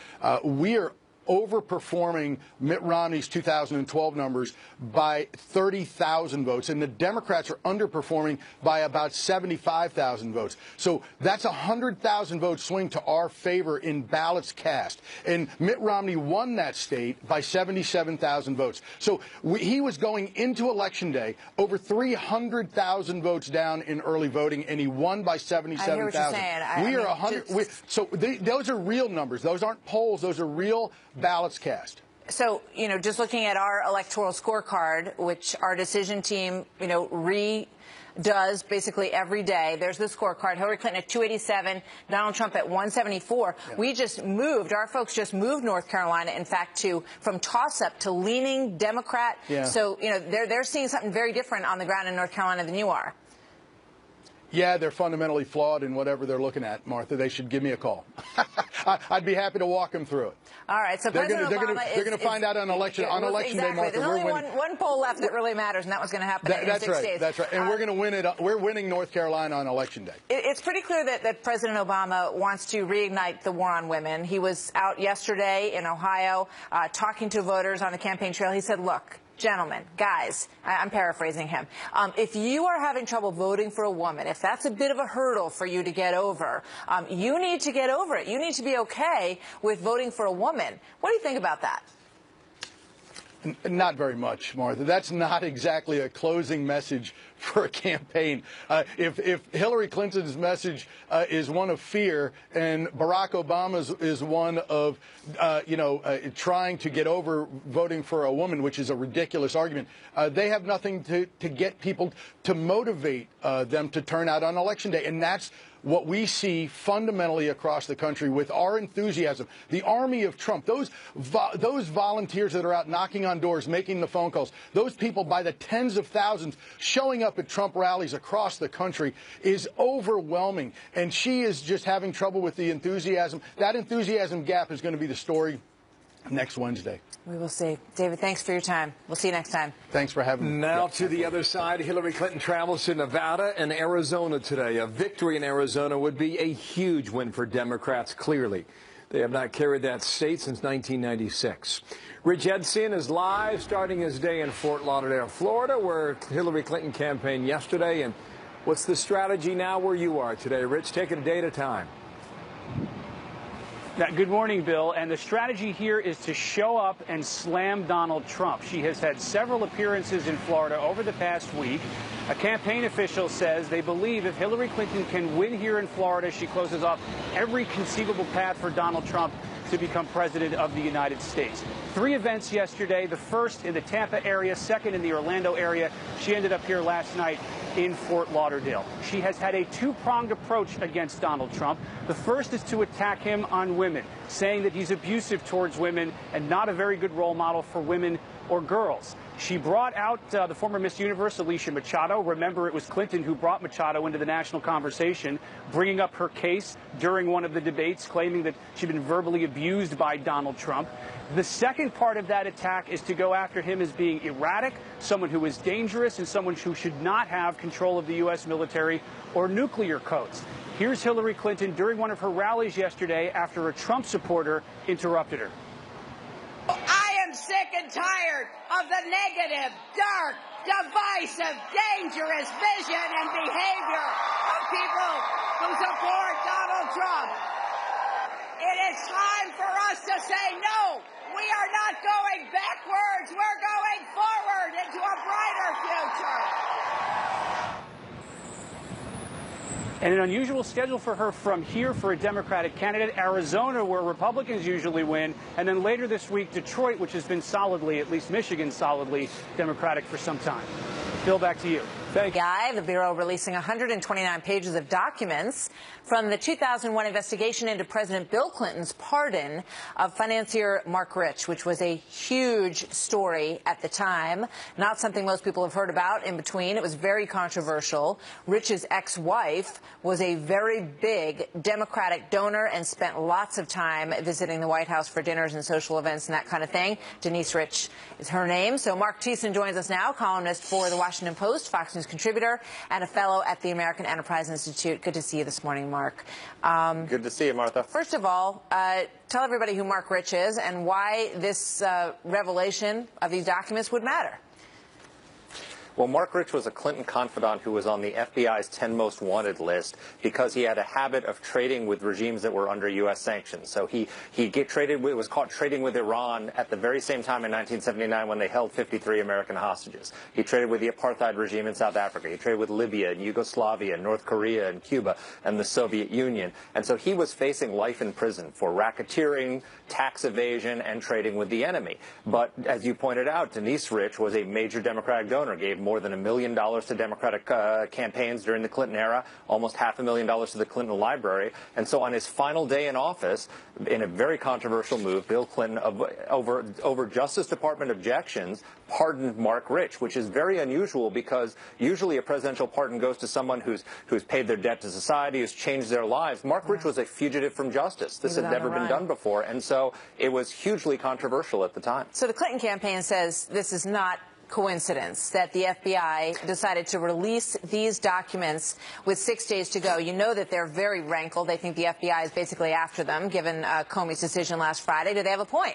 We are overperforming Mitt Romney's 2012 numbers by 30,000 votes, and the Democrats are underperforming by about 75,000 votes. So that's a 100,000 vote swing to our favor in ballots cast. And Mitt Romney won that state by 77,000 votes. So he was going into Election Day over 300,000 votes down in early voting, and he won by 77,000. I hear what you're saying. We are 100. So those are real numbers. Those aren't polls. Those are real ballots cast. So, just looking at our electoral scorecard, which our decision team, does basically every day. There's the scorecard. Hillary Clinton at 287, Donald Trump at 174. Yeah. We just moved, our folks just moved North Carolina, in fact, from toss-up to leaning Democrat. Yeah. So, they're seeing something very different on the ground in North Carolina than you are. Yeah, they're fundamentally flawed in whatever they're looking at, Martha. They should give me a call. I'd be happy to walk them through it. All right, so they're going to find out on election day, Martha. There's only one poll left that really matters, and that was going to happen in 6 days. That's right. And we're going to win it. We're winning North Carolina on election day. It's pretty clear that President Obama wants to reignite the war on women. He was out yesterday in Ohio talking to voters on the campaign trail. He said, look, gentlemen, guys, I'm paraphrasing him. If you are having trouble voting for a woman, if that's a bit of a hurdle for you to get over, you need to get over it. You need to be okay with voting for a woman. What do you think about that? Not very much, Martha. That's not exactly a closing message for a campaign. If Hillary Clinton's message is one of fear and Barack Obama's is one of, trying to get over voting for a woman, which is a ridiculous argument, they have nothing to get people to motivate them to turn out on Election Day. And that's what we see fundamentally across the country with our enthusiasm. The army of Trump, those volunteers that are out knocking on doors, making the phone calls, those people by the tens of thousands showing up at Trump rallies across the country is overwhelming. And she is just having trouble with the enthusiasm. That enthusiasm gap is going to be the story next Wednesday. We will see. David, thanks for your time. We'll see you next time. Thanks for having me. Now to the other side, Hillary Clinton travels to Nevada and Arizona today. A victory in Arizona would be a huge win for Democrats, clearly. They have not carried that state since 1996. Rich Edson is live, starting his day in Fort Lauderdale, Florida, where Hillary Clinton campaigned yesterday. And what's the strategy now where you are today, Rich? Take it a day at a time. Good morning, Bill. And the strategy here is to show up and slam Donald Trump. She has had several appearances in Florida over the past week. A campaign official says they believe if Hillary Clinton can win here in Florida, she closes off every conceivable path for Donald Trump to become president of the United States. 3 events yesterday, the first in the Tampa area, second in the Orlando area. She ended up here last night in Fort Lauderdale. She has had a 2-pronged approach against Donald Trump. The first is to attack him on women, saying that he's abusive towards women and not a very good role model for women or girls. She brought out the former Miss Universe, Alicia Machado. Remember, it was Clinton who brought Machado into the national conversation, bringing up her case during one of the debates, claiming that she'd been verbally abused by Donald Trump. The second part of that attack is to go after him as being erratic, someone who is dangerous, and someone who should not have control of the U.S. military or nuclear codes. Here's Hillary Clinton during one of her rallies yesterday after a Trump supporter interrupted her. I am sick and tired of the negative, dark, divisive, dangerous vision and behavior of people who support Donald Trump. It is time for us to say no. We are not going backwards. We're going forward into a brighter future. And an unusual schedule for her from here for a Democratic candidate, Arizona, where Republicans usually win, and then later this week, Detroit, which has been solidly, at least Michigan, solidly Democratic for some time. Bill, back to you. Thank you. The Bureau releasing 129 pages of documents from the 2001 investigation into President Bill Clinton's pardon of financier Mark Rich, which was a huge story at the time. Not something most people have heard about in between. It was very controversial. Rich's ex-wife was a very big Democratic donor and spent lots of time visiting the White House for dinners and social events and that kind of thing. Denise Rich is her name. So Mark Thiessen joins us now, columnist for The Washington Post, Fox News contributor, and a fellow at the American Enterprise Institute. Good to see you this morning, Mark. Good to see you, Martha. First of all, tell everybody who Mark Rich is and why this revelation of these documents would matter. Well, Mark Rich was a Clinton confidant who was on the FBI's 10 most wanted list because he had a habit of trading with regimes that were under U.S. sanctions. So he was caught trading with Iran at the very same time in 1979 when they held 53 American hostages. He traded with the apartheid regime in South Africa. He traded with Libya and Yugoslavia and North Korea and Cuba and the Soviet Union. And so he was facing life in prison for racketeering, tax evasion, and trading with the enemy. But as you pointed out, Denise Rich was a major Democratic donor, gave more than $1 million to Democratic campaigns during the Clinton era, almost $500,000 to the Clinton Library. And so on his final day in office, in a very controversial move, Bill Clinton, over Justice Department objections, pardoned Mark Rich, which is very unusual because usually a presidential pardon goes to someone who's paid their debt to society, who's changed their lives. Mark Rich was a fugitive from justice. This had never been done before, and so it was hugely controversial at the time. So the Clinton campaign says this is not coincidence that the FBI decided to release these documents with 6 days to go. You know that they're very rankled. They think the FBI is basically after them, given Comey's decision last Friday. Do they have a point?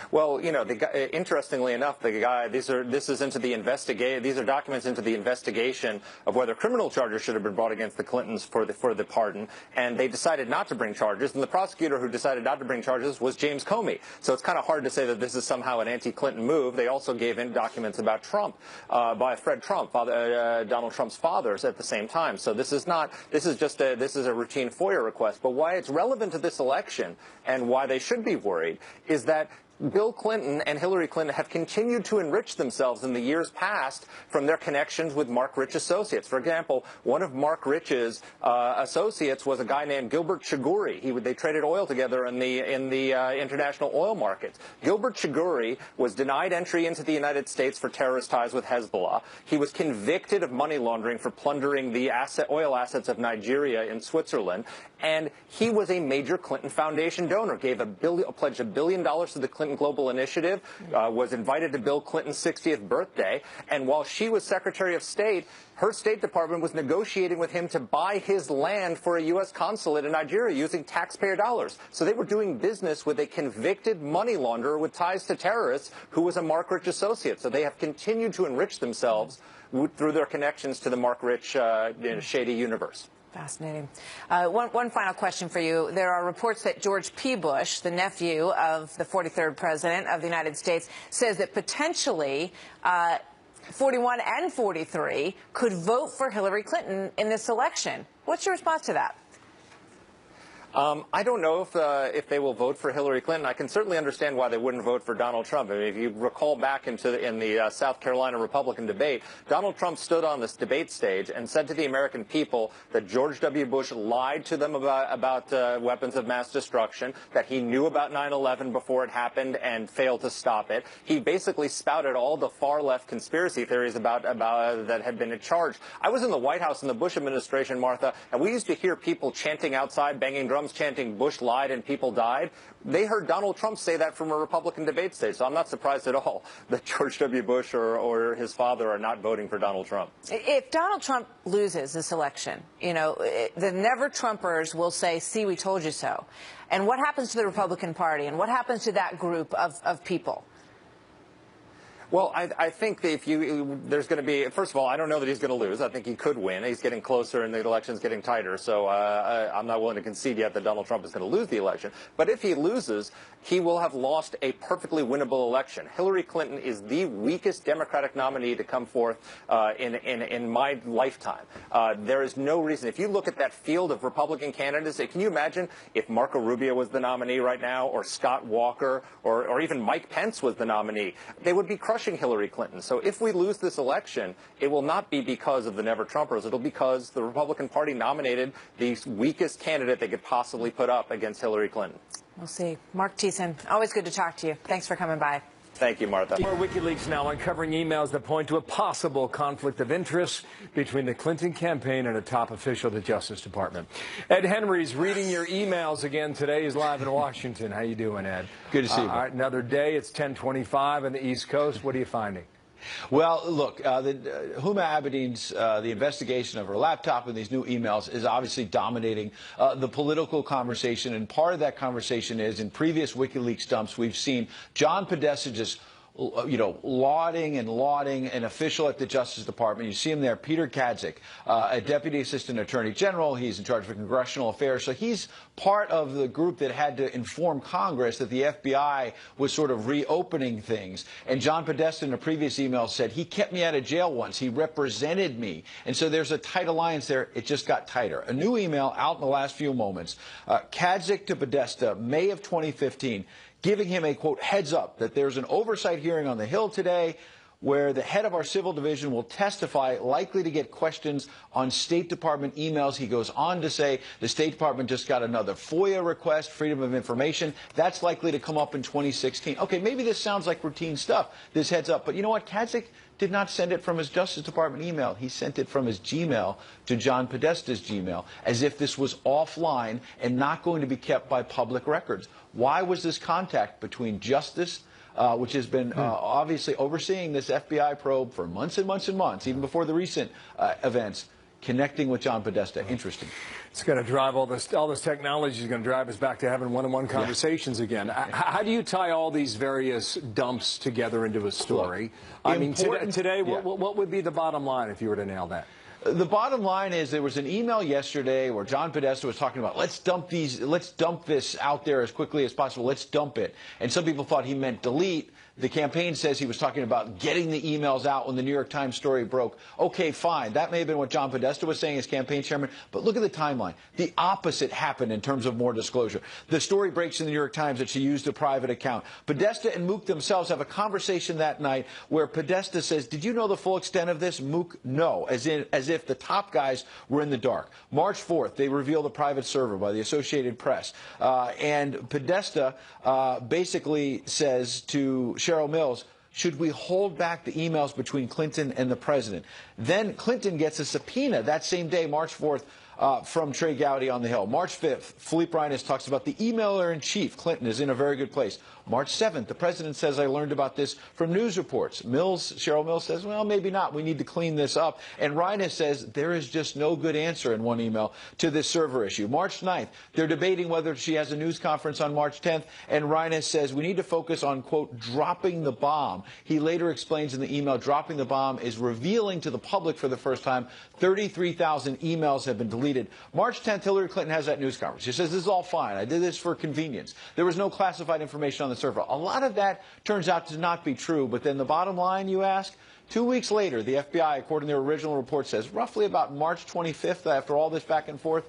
Well, you know, interestingly enough, these are documents into the investigation of whether criminal charges should have been brought against the Clintons for the pardon, and they decided not to bring charges. And the prosecutor who decided not to bring charges was James Comey. So it's kind of hard to say that this is somehow an anti-Clinton move. They also gave in documents about Trump by Fred Trump, Donald Trump's fathers, at the same time. So this is a routine FOIA request. But why it's relevant to this election and why they should be worried is that Bill Clinton and Hillary Clinton have continued to enrich themselves in the years past from their connections with Mark Rich associates. For example, one of Mark Rich's associates was a guy named Gilbert Chagoury. They traded oil together in the international oil markets. Gilbert Chagoury was denied entry into the United States for terrorist ties with Hezbollah. He was convicted of money laundering for plundering the oil assets of Nigeria in Switzerland. And he was a major Clinton Foundation donor, pledged $1 billion to the Clinton Global Initiative, was invited to Bill Clinton's 60th birthday, and while she was Secretary of State, her State Department was negotiating with him to buy his land for a U.S. consulate in Nigeria using taxpayer dollars. So they were doing business with a convicted money launderer with ties to terrorists who was a Mark Rich associate. So they have continued to enrich themselves through their connections to the Mark Rich shady universe. Fascinating. One final question for you. There are reports that George P. Bush, the nephew of the 43rd president of the United States, says that potentially 41 and 43 could vote for Hillary Clinton in this election. What's your response to that? I don't know if they will vote for Hillary Clinton. I can certainly understand why they wouldn't vote for Donald Trump. I mean, if you recall back in the South Carolina Republican debate, Donald Trump stood on this debate stage and said to the American people that George W. Bush lied to them about weapons of mass destruction, that he knew about 9/11 before it happened and failed to stop it. He basically spouted all the far-left conspiracy theories about that had been charged. I was in the White House in the Bush administration, Martha, and we used to hear people chanting outside, banging drums, chanting Bush lied and people died. They heard Donald Trump say that from a Republican debate stage, so I'm not surprised at all that George W. Bush or his father are not voting for Donald Trump. If Donald Trump loses this election, you know, the never-Trumpers will say, see, we told you so. And what happens to the Republican Party, and what happens to that group of people? Well, I think that there's going to be, first of all, I don't know that he's going to lose. I think he could win. He's getting closer and the election's getting tighter, so I'm not willing to concede yet that Donald Trump is going to lose the election. But if he loses, he will have lost a perfectly winnable election. Hillary Clinton is the weakest Democratic nominee to come forth in my lifetime. There is no reason. If you look at that field of Republican candidates, can you imagine if Marco Rubio was the nominee right now, or Scott Walker, or even Mike Pence was the nominee? They would be crushing Hillary Clinton. So if we lose this election, it will not be because of the never-Trumpers. It'll be because the Republican Party nominated the weakest candidate they could possibly put up against Hillary Clinton. We'll see. Mark Thiessen, always good to talk to you. Thanks for coming by. Thank you, Martha. More WikiLeaks now uncovering emails that point to a possible conflict of interest between the Clinton campaign and a top official at the Justice Department. Ed Henry's reading your emails again today. He's live in Washington. How you doing, Ed? Good to see you. All right, another day. It's 10:25 on the East Coast. What are you finding? Well, look, Huma Abedin's the investigation of her laptop and these new emails is obviously dominating the political conversation. And part of that conversation is, in previous WikiLeaks dumps, we've seen John Podesta's lauding and lauding an official at the Justice Department. You see him there, Peter Kadzik, a Deputy Assistant Attorney General. He's in charge of congressional affairs. So he's part of the group that had to inform Congress that the FBI was sort of reopening things. And John Podesta in a previous email said, he kept me out of jail once. He represented me. And so there's a tight alliance there. It just got tighter. A new email out in the last few moments. Kadzik to Podesta, May of 2015, giving him a, quote, heads up that there's an oversight hearing on the Hill today where the head of our civil division will testify, likely to get questions on State Department emails. He goes on to say the State Department just got another FOIA request, Freedom of Information. That's likely to come up in 2016. Okay, maybe this sounds like routine stuff, this heads up. But you know what? Kadzik did not send it from his Justice Department email. He sent it from his Gmail to John Podesta's Gmail, as if this was offline and not going to be kept by public records. Why was this contact between Justice, which has been obviously overseeing this FBI probe for months and months and months, even before the recent events, connecting with John Podesta? Interesting. It's going to drive all this technology is going to drive us back to having one-on-one conversations again. How do you tie all these various dumps together into a story? I mean, today, what would be the bottom line if you were to nail that? The bottom line is there was an email yesterday where John Podesta was talking about let's dump this out there as quickly as possible. Let's dump it. And some people thought he meant delete. The campaign says he was talking about getting the emails out when the New York Times story broke. Okay, fine. That may have been what John Podesta was saying as campaign chairman. But look at the timeline. The opposite happened in terms of more disclosure. The story breaks in the New York Times that she used a private account. Podesta and Mook themselves have a conversation that night where Podesta says, did you know the full extent of this? Mook, no. As if the top guys were in the dark. March 4th, they reveal the private server by the Associated Press. And Podesta basically says to Cheryl Mills, should we hold back the emails between Clinton and the president? Then Clinton gets a subpoena that same day, March 4th, from Trey Gowdy on the Hill. March 5th, Philippe Reines talks about the emailer-in-chief. Clinton is in a very good place. March 7th, the president says, I learned about this from news reports. Cheryl Mills says, well, maybe not. We need to clean this up. And Reines says there is just no good answer in one email to this server issue. March 9th, they're debating whether she has a news conference on March 10th. And Reines says we need to focus on, quote, dropping the bomb. He later explains in the email, dropping the bomb is revealing to the public for the first time 33,000 emails have been deleted. March 10th, Hillary Clinton has that news conference. She says, this is all fine. I did this for convenience. There was no classified information on the server. A lot of that turns out to not be true. But then the bottom line, you ask, 2 weeks later, the FBI, according to their original report, says roughly about March 25th, after all this back and forth,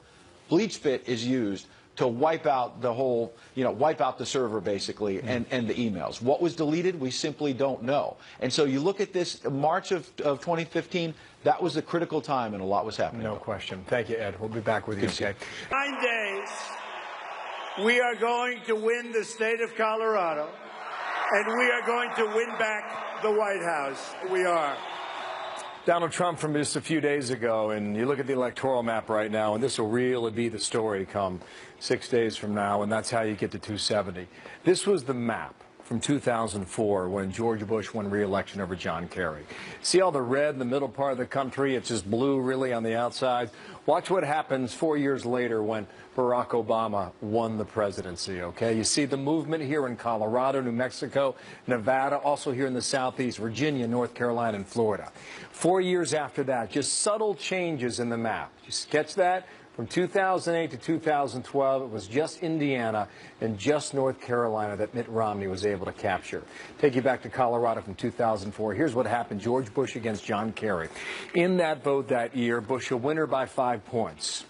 BleachBit is used to wipe out the whole, wipe out the server, basically, and the emails. What was deleted, we simply don't know. And so you look at this, March of 2015, that was a critical time, and a lot was happening. No question. Thank you, Ed. We'll be back with you, okay? 9 days, we are going to win the state of Colorado, and we are going to win back the White House. We are. Donald Trump from just a few days ago, and you look at the electoral map right now, and this will really be the story come 6 days from now, and that's how you get to 270. This was the map from 2004 when George Bush won re-election over John Kerry. See all the red in the middle part of the country? It's just blue really on the outside. Watch what happens 4 years later when Barack Obama won the presidency, okay? You see the movement here in Colorado, New Mexico, Nevada, also here in the Southeast, Virginia, North Carolina, and Florida. 4 years after that, just subtle changes in the map. You sketch that? From 2008 to 2012, it was just Indiana and just North Carolina that Mitt Romney was able to capture. Take you back to Colorado from 2004. Here's what happened. George Bush against John Kerry. In that vote that year, Bush a winner by 5 points.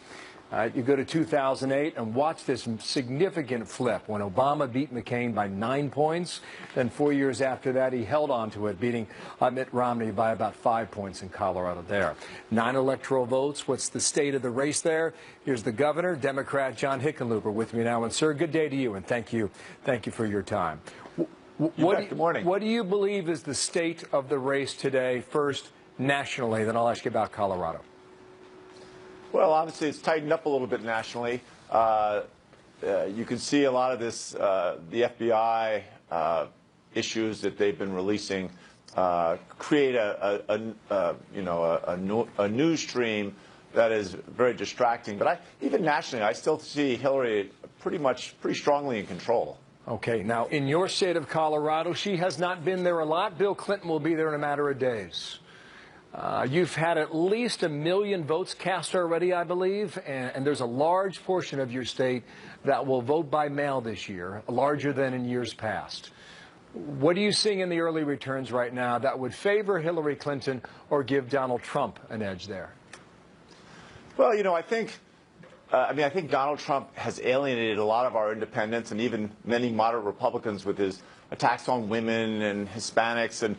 You go to 2008 and watch this significant flip when Obama beat McCain by 9 points. Then 4 years after that, he held on to it, beating Mitt Romney by about 5 points in Colorado there. 9 electoral votes. What's the state of the race there? Here's the governor, Democrat John Hickenlooper, with me now. And, sir, good day to you, and thank you for your time. Good morning. What do you believe is the state of the race today, first nationally, then I'll ask you about Colorado? Well, obviously, it's tightened up a little bit nationally. You can see a lot of this, the FBI issues that they've been releasing create a news stream that is very distracting. But even nationally, I still see Hillary pretty strongly in control. Okay, now in your state of Colorado, she has not been there a lot. Bill Clinton will be there in a matter of days. You've had at least 1 million votes cast already, I believe, and there's a large portion of your state that will vote by mail this year, larger than in years past. What are you seeing in the early returns right now that would favor Hillary Clinton or give Donald Trump an edge there? Well, you know, I think Donald Trump has alienated a lot of our independents and even many moderate Republicans with his attacks on women and Hispanics. And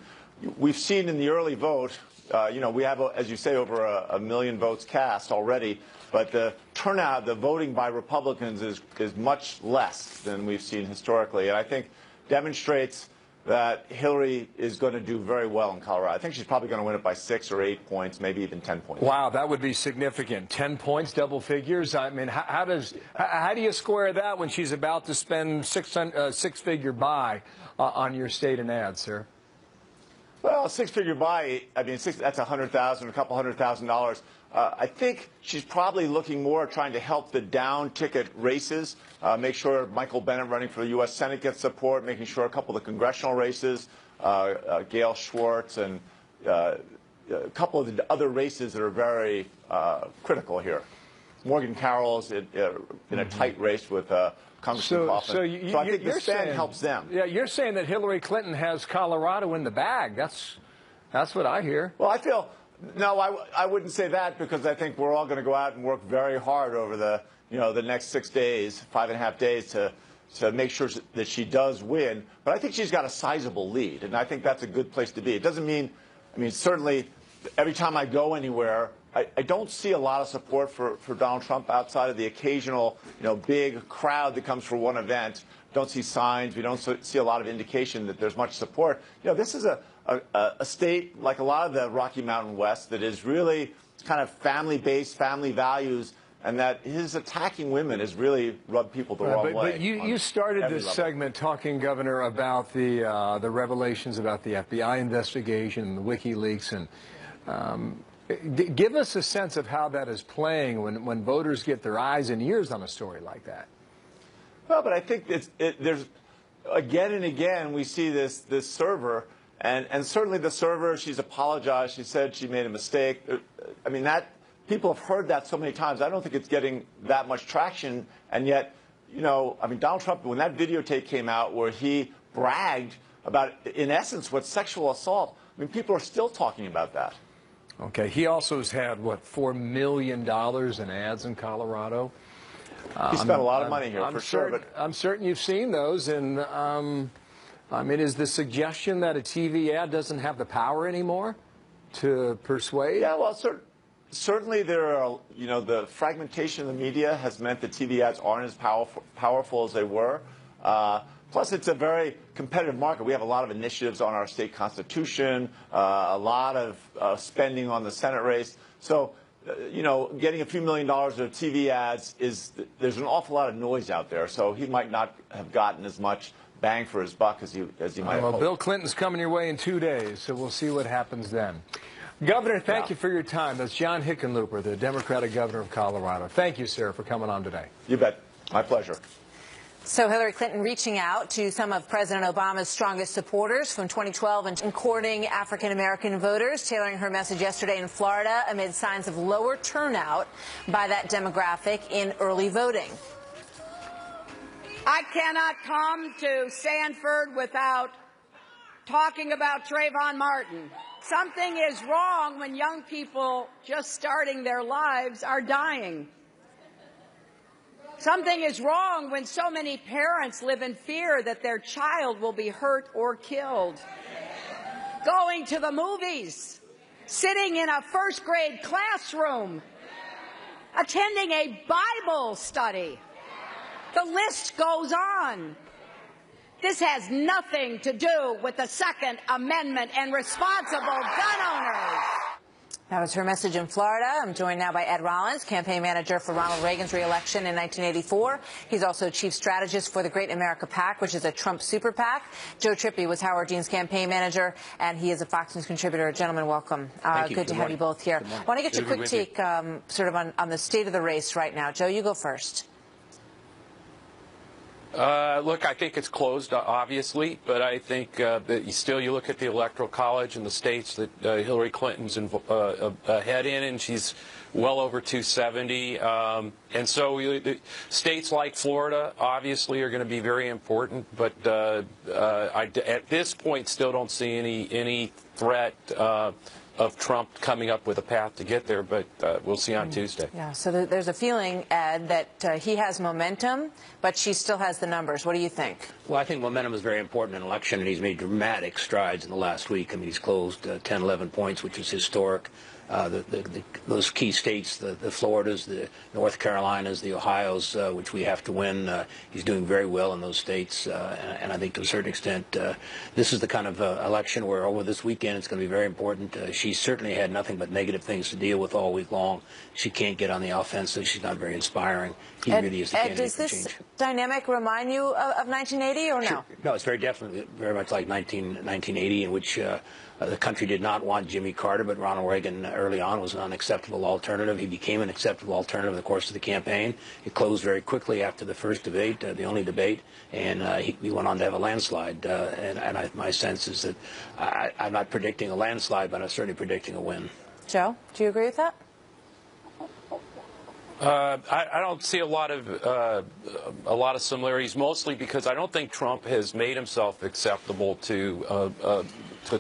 we've seen in the early vote, we have, as you say, over 1 million votes cast already. But the turnout, the voting by Republicans is much less than we've seen historically. And I think demonstrates that Hillary is going to do very well in Colorado. I think she's probably going to win it by 6 or 8 points, maybe even 10 points. Wow, that would be significant. 10 points, double figures. I mean, how do you square that when she's about to spend six-figure buy on your state and ads, sir? Well, six-figure buy, I mean, that's $100,000, a couple $100,000. I think she's probably looking more trying to help the down-ticket races, make sure Michael Bennet running for the U.S. Senate gets support, making sure a couple of the congressional races, Gail Schwartz and a couple of the other races that are very critical here. Morgan Carroll's in a tight race with Congressman Coffin. So I think the stand helps them. Yeah, you're saying that Hillary Clinton has Colorado in the bag. That's what I hear. Well, I feel... No, I wouldn't say that because I think we're all going to go out and work very hard over the next 6 days, 5.5 days to make sure that she does win. But I think she's got a sizable lead, and I think that's a good place to be. It doesn't mean, certainly every time I go anywhere, I don't see a lot of support for Donald Trump outside of the occasional, big crowd that comes for one event. Don't see signs. We don't see a lot of indication that there's much support. This is a state, like a lot of the Rocky Mountain West, that is really kind of family-based, family values, and that his attacking women has really rubbed people the wrong way. But you started this segment talking, Governor, about the revelations about the FBI investigation and the WikiLeaks, and give us a sense of how that is playing when voters get their eyes and ears on a story like that. Well, but I think there's again and again we see this server. And certainly the server, she's apologized. She said she made a mistake. I mean, people have heard that so many times. I don't think it's getting that much traction. And yet, Donald Trump, when that videotape came out where he bragged about, in essence, what's sexual assault, people are still talking about that. Okay. He also has had, $4 million in ads in Colorado? He spent a lot of money here, for sure. But I'm certain you've seen those. And is the suggestion that a TV ad doesn't have the power anymore to persuade? Yeah, well, certainly there are, the fragmentation of the media has meant that TV ads aren't as powerful as they were. Plus, it's a very competitive market. We have a lot of initiatives on our state constitution, a lot of spending on the Senate race. So, getting a few $1 million of TV ads there's an awful lot of noise out there. So he might not have gotten as much bang for his buck as he might have hoped. Bill Clinton's coming your way in 2 days, so we'll see what happens then. Governor, thank you for your time. That's John Hickenlooper, the Democratic governor of Colorado. Thank you, sir, for coming on today. You bet. My pleasure. So Hillary Clinton reaching out to some of President Obama's strongest supporters from 2012 and courting African-American voters, tailoring her message yesterday in Florida amid signs of lower turnout by that demographic in early voting. I cannot come to Sanford without talking about Trayvon Martin. Something is wrong when young people just starting their lives are dying. Something is wrong when so many parents live in fear that their child will be hurt or killed. Going to the movies, sitting in a first-grade classroom, attending a Bible study. The list goes on. This has nothing to do with the Second Amendment and responsible gun owners. That was her message in Florida. I'm joined now by Ed Rollins, campaign manager for Ronald Reagan's re-election in 1984. He's also chief strategist for the Great America PAC, which is a Trump super PAC. Joe Trippi was Howard Dean's campaign manager, and he is a Fox News contributor. Gentlemen, welcome. Thank you. Good to have you both here. I want to get your quick take sort of on the state of the race right now. Joe, you go first. Look, I think it's closed, obviously, but I think that you look at the Electoral College and the states that Hillary Clinton's ahead in, and she's well over 270. And so states like Florida, obviously, are going to be very important, but at this point still don't see any threat of Trump coming up with a path to get there, but we'll see on Tuesday. Yeah, so there's a feeling, Ed, that he has momentum, but she still has the numbers. What do you think? Well, I think momentum is very important in an election, and he's made dramatic strides in the last week. I mean, he's closed 10, 11 points, which is historic. Those key states, the Floridas, the North Carolinas, the Ohios, which we have to win, he's doing very well in those states. And I think to a certain extent, this is the kind of election where over this weekend it's going to be very important. She certainly had nothing but negative things to deal with all week long. She can't get on the offensive. She's not very inspiring. He really is the candidate for change. Does this dynamic remind you of 1980 or no? Sure. No, it's very definitely very much like 1980, in which the country did not want Jimmy Carter, but Ronald Reagan early on was an unacceptable alternative. He became an acceptable alternative in the course of the campaign. It closed very quickly after the first debate, the only debate, and he went on to have a landslide. My sense is that I'm not predicting a landslide, but I'm certainly predicting a win. Joe, do you agree with that? I don't see a lot of similarities, mostly because I don't think Trump has made himself acceptable to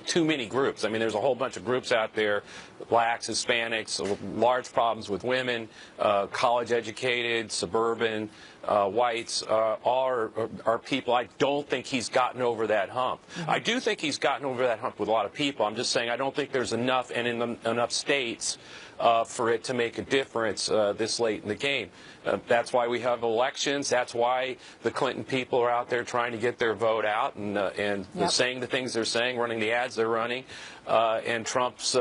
too many groups. I mean, there's a whole bunch of groups out there, blacks, Hispanics, large problems with women, college-educated, suburban, whites, all are people. I don't think he's gotten over that hump. Mm-hmm. I do think he's gotten over that hump with a lot of people. I'm just saying I don't think there's enough, and in enough states, for it to make a difference this late in the game. That's why we have elections. That's why the Clinton people are out there trying to get their vote out and saying the things they're saying, running the ads they're running. And Trump's,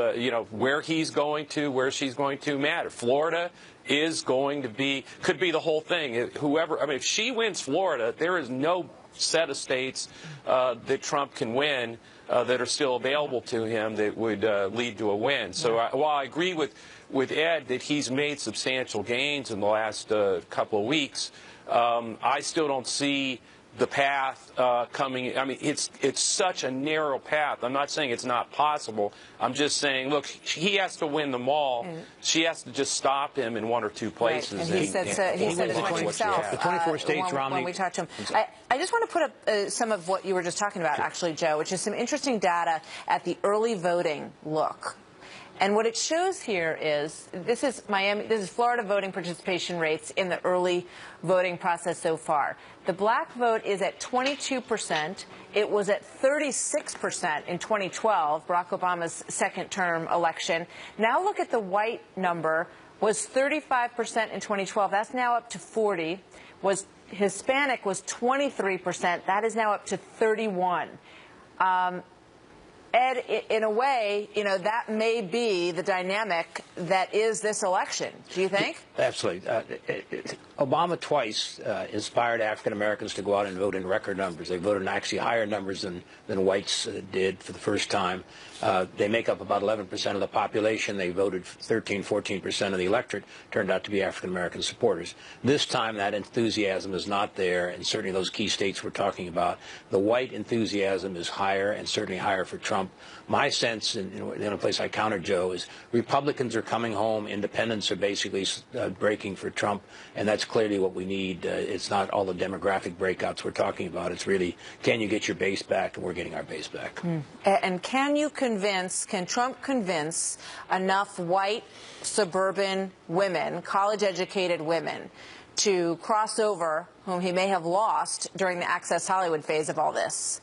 where he's going to, where she's going to matter. Florida is going to be, could be the whole thing. If she wins Florida, there is no set of states that Trump can win that are still available to him that would lead to a win. So while I agree with Ed that he's made substantial gains in the last couple of weeks, I still don't see the path coming. I mean, it's such a narrow path. I'm not saying it's not possible. I'm just saying, look, he has to win them all. She has to just stop him in one or two places. Right. And he said as much himself. The 24 states, Romney. When we talked to him. I just want to put up some of what you were just talking about, actually, Joe, which is some interesting data at the early voting look. And what it shows here is, this is Florida voting participation rates in the early voting process so far. The black vote is at 22%. It was at 36% in 2012, Barack Obama's second-term election. Now look at the white number, was 35% in 2012. That's now up to 40. Hispanic was 23%. That is now up to 31. Ed, in a way, that may be the dynamic that is this election. Do you think? Absolutely. Obama twice inspired African Americans to go out and vote in record numbers. They voted in actually higher numbers than whites did for the first time. They make up about 11% of the population. They voted 13, 14% of the electorate turned out to be African American supporters. This time that enthusiasm is not there, and certainly those key states we're talking about. The white enthusiasm is higher, and certainly higher for Trump. My sense, in the only place I counter Joe, is Republicans are coming home, independents are basically breaking for Trump, and that's clearly what we need. It's not all the demographic breakouts we're talking about. It's really, can you get your base back, and we're getting our base back. And can Trump convince enough white suburban women, college-educated women, to cross over whom he may have lost during the Access Hollywood phase of all this?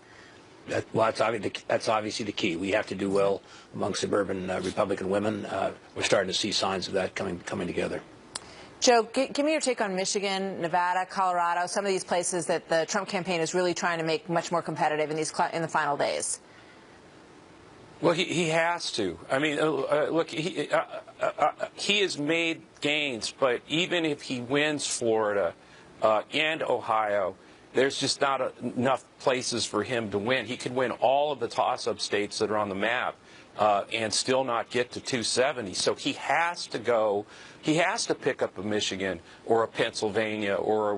That's obviously the key. We have to do well among suburban Republican women. We're starting to see signs of that coming together. Joe, give me your take on Michigan, Nevada, Colorado, some of these places that the Trump campaign is really trying to make much more competitive in the final days. Well, he has to. I mean, look, he has made gains, but even if he wins Florida and Ohio, there's just not enough places for him to win. He could win all of the toss-up states that are on the map and still not get to 270. So he has to go he has to pick up a Michigan or a Pennsylvania or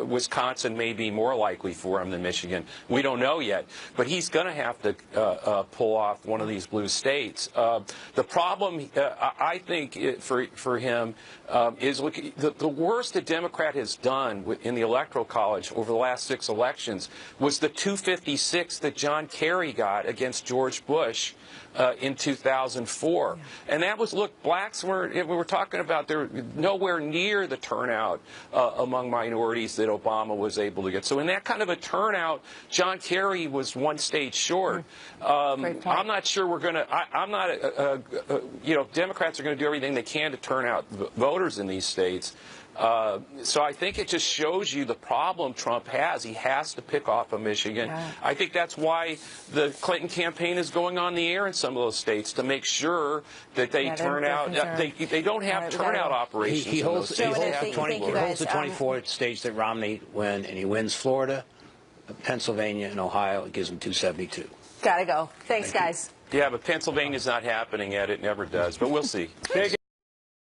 Wisconsin may be more likely for him than Michigan. We don't know yet, but he's going to have to pull off one of these blue states. The problem, I think, for him is, look, the worst a Democrat has done in the Electoral College over the last 6 elections was the 256 that John Kerry got against George Bush in 2004. And that was, look, blacks we're talking about, they're nowhere near the turnout among minorities that Obama was able to get. So in that kind of a turnout, John Kerry was 1 state short. I'm not sure we're going to, I'm not, you know, Democrats are going to do everything they can to turn out voters in these states. So I think it just shows you the problem Trump has. He has to pick off a Michigan. Yeah. I think that's why the Clinton campaign is going on the air in some of those states, to make sure that they turn out. They don't have turnout operations. He holds the 24 Um, states that Romney win, and he wins Florida, Pennsylvania, and Ohio. It gives him 272. Gotta go. Thanks, guys. Yeah, but Pennsylvania's not happening yet. It never does. But we'll see.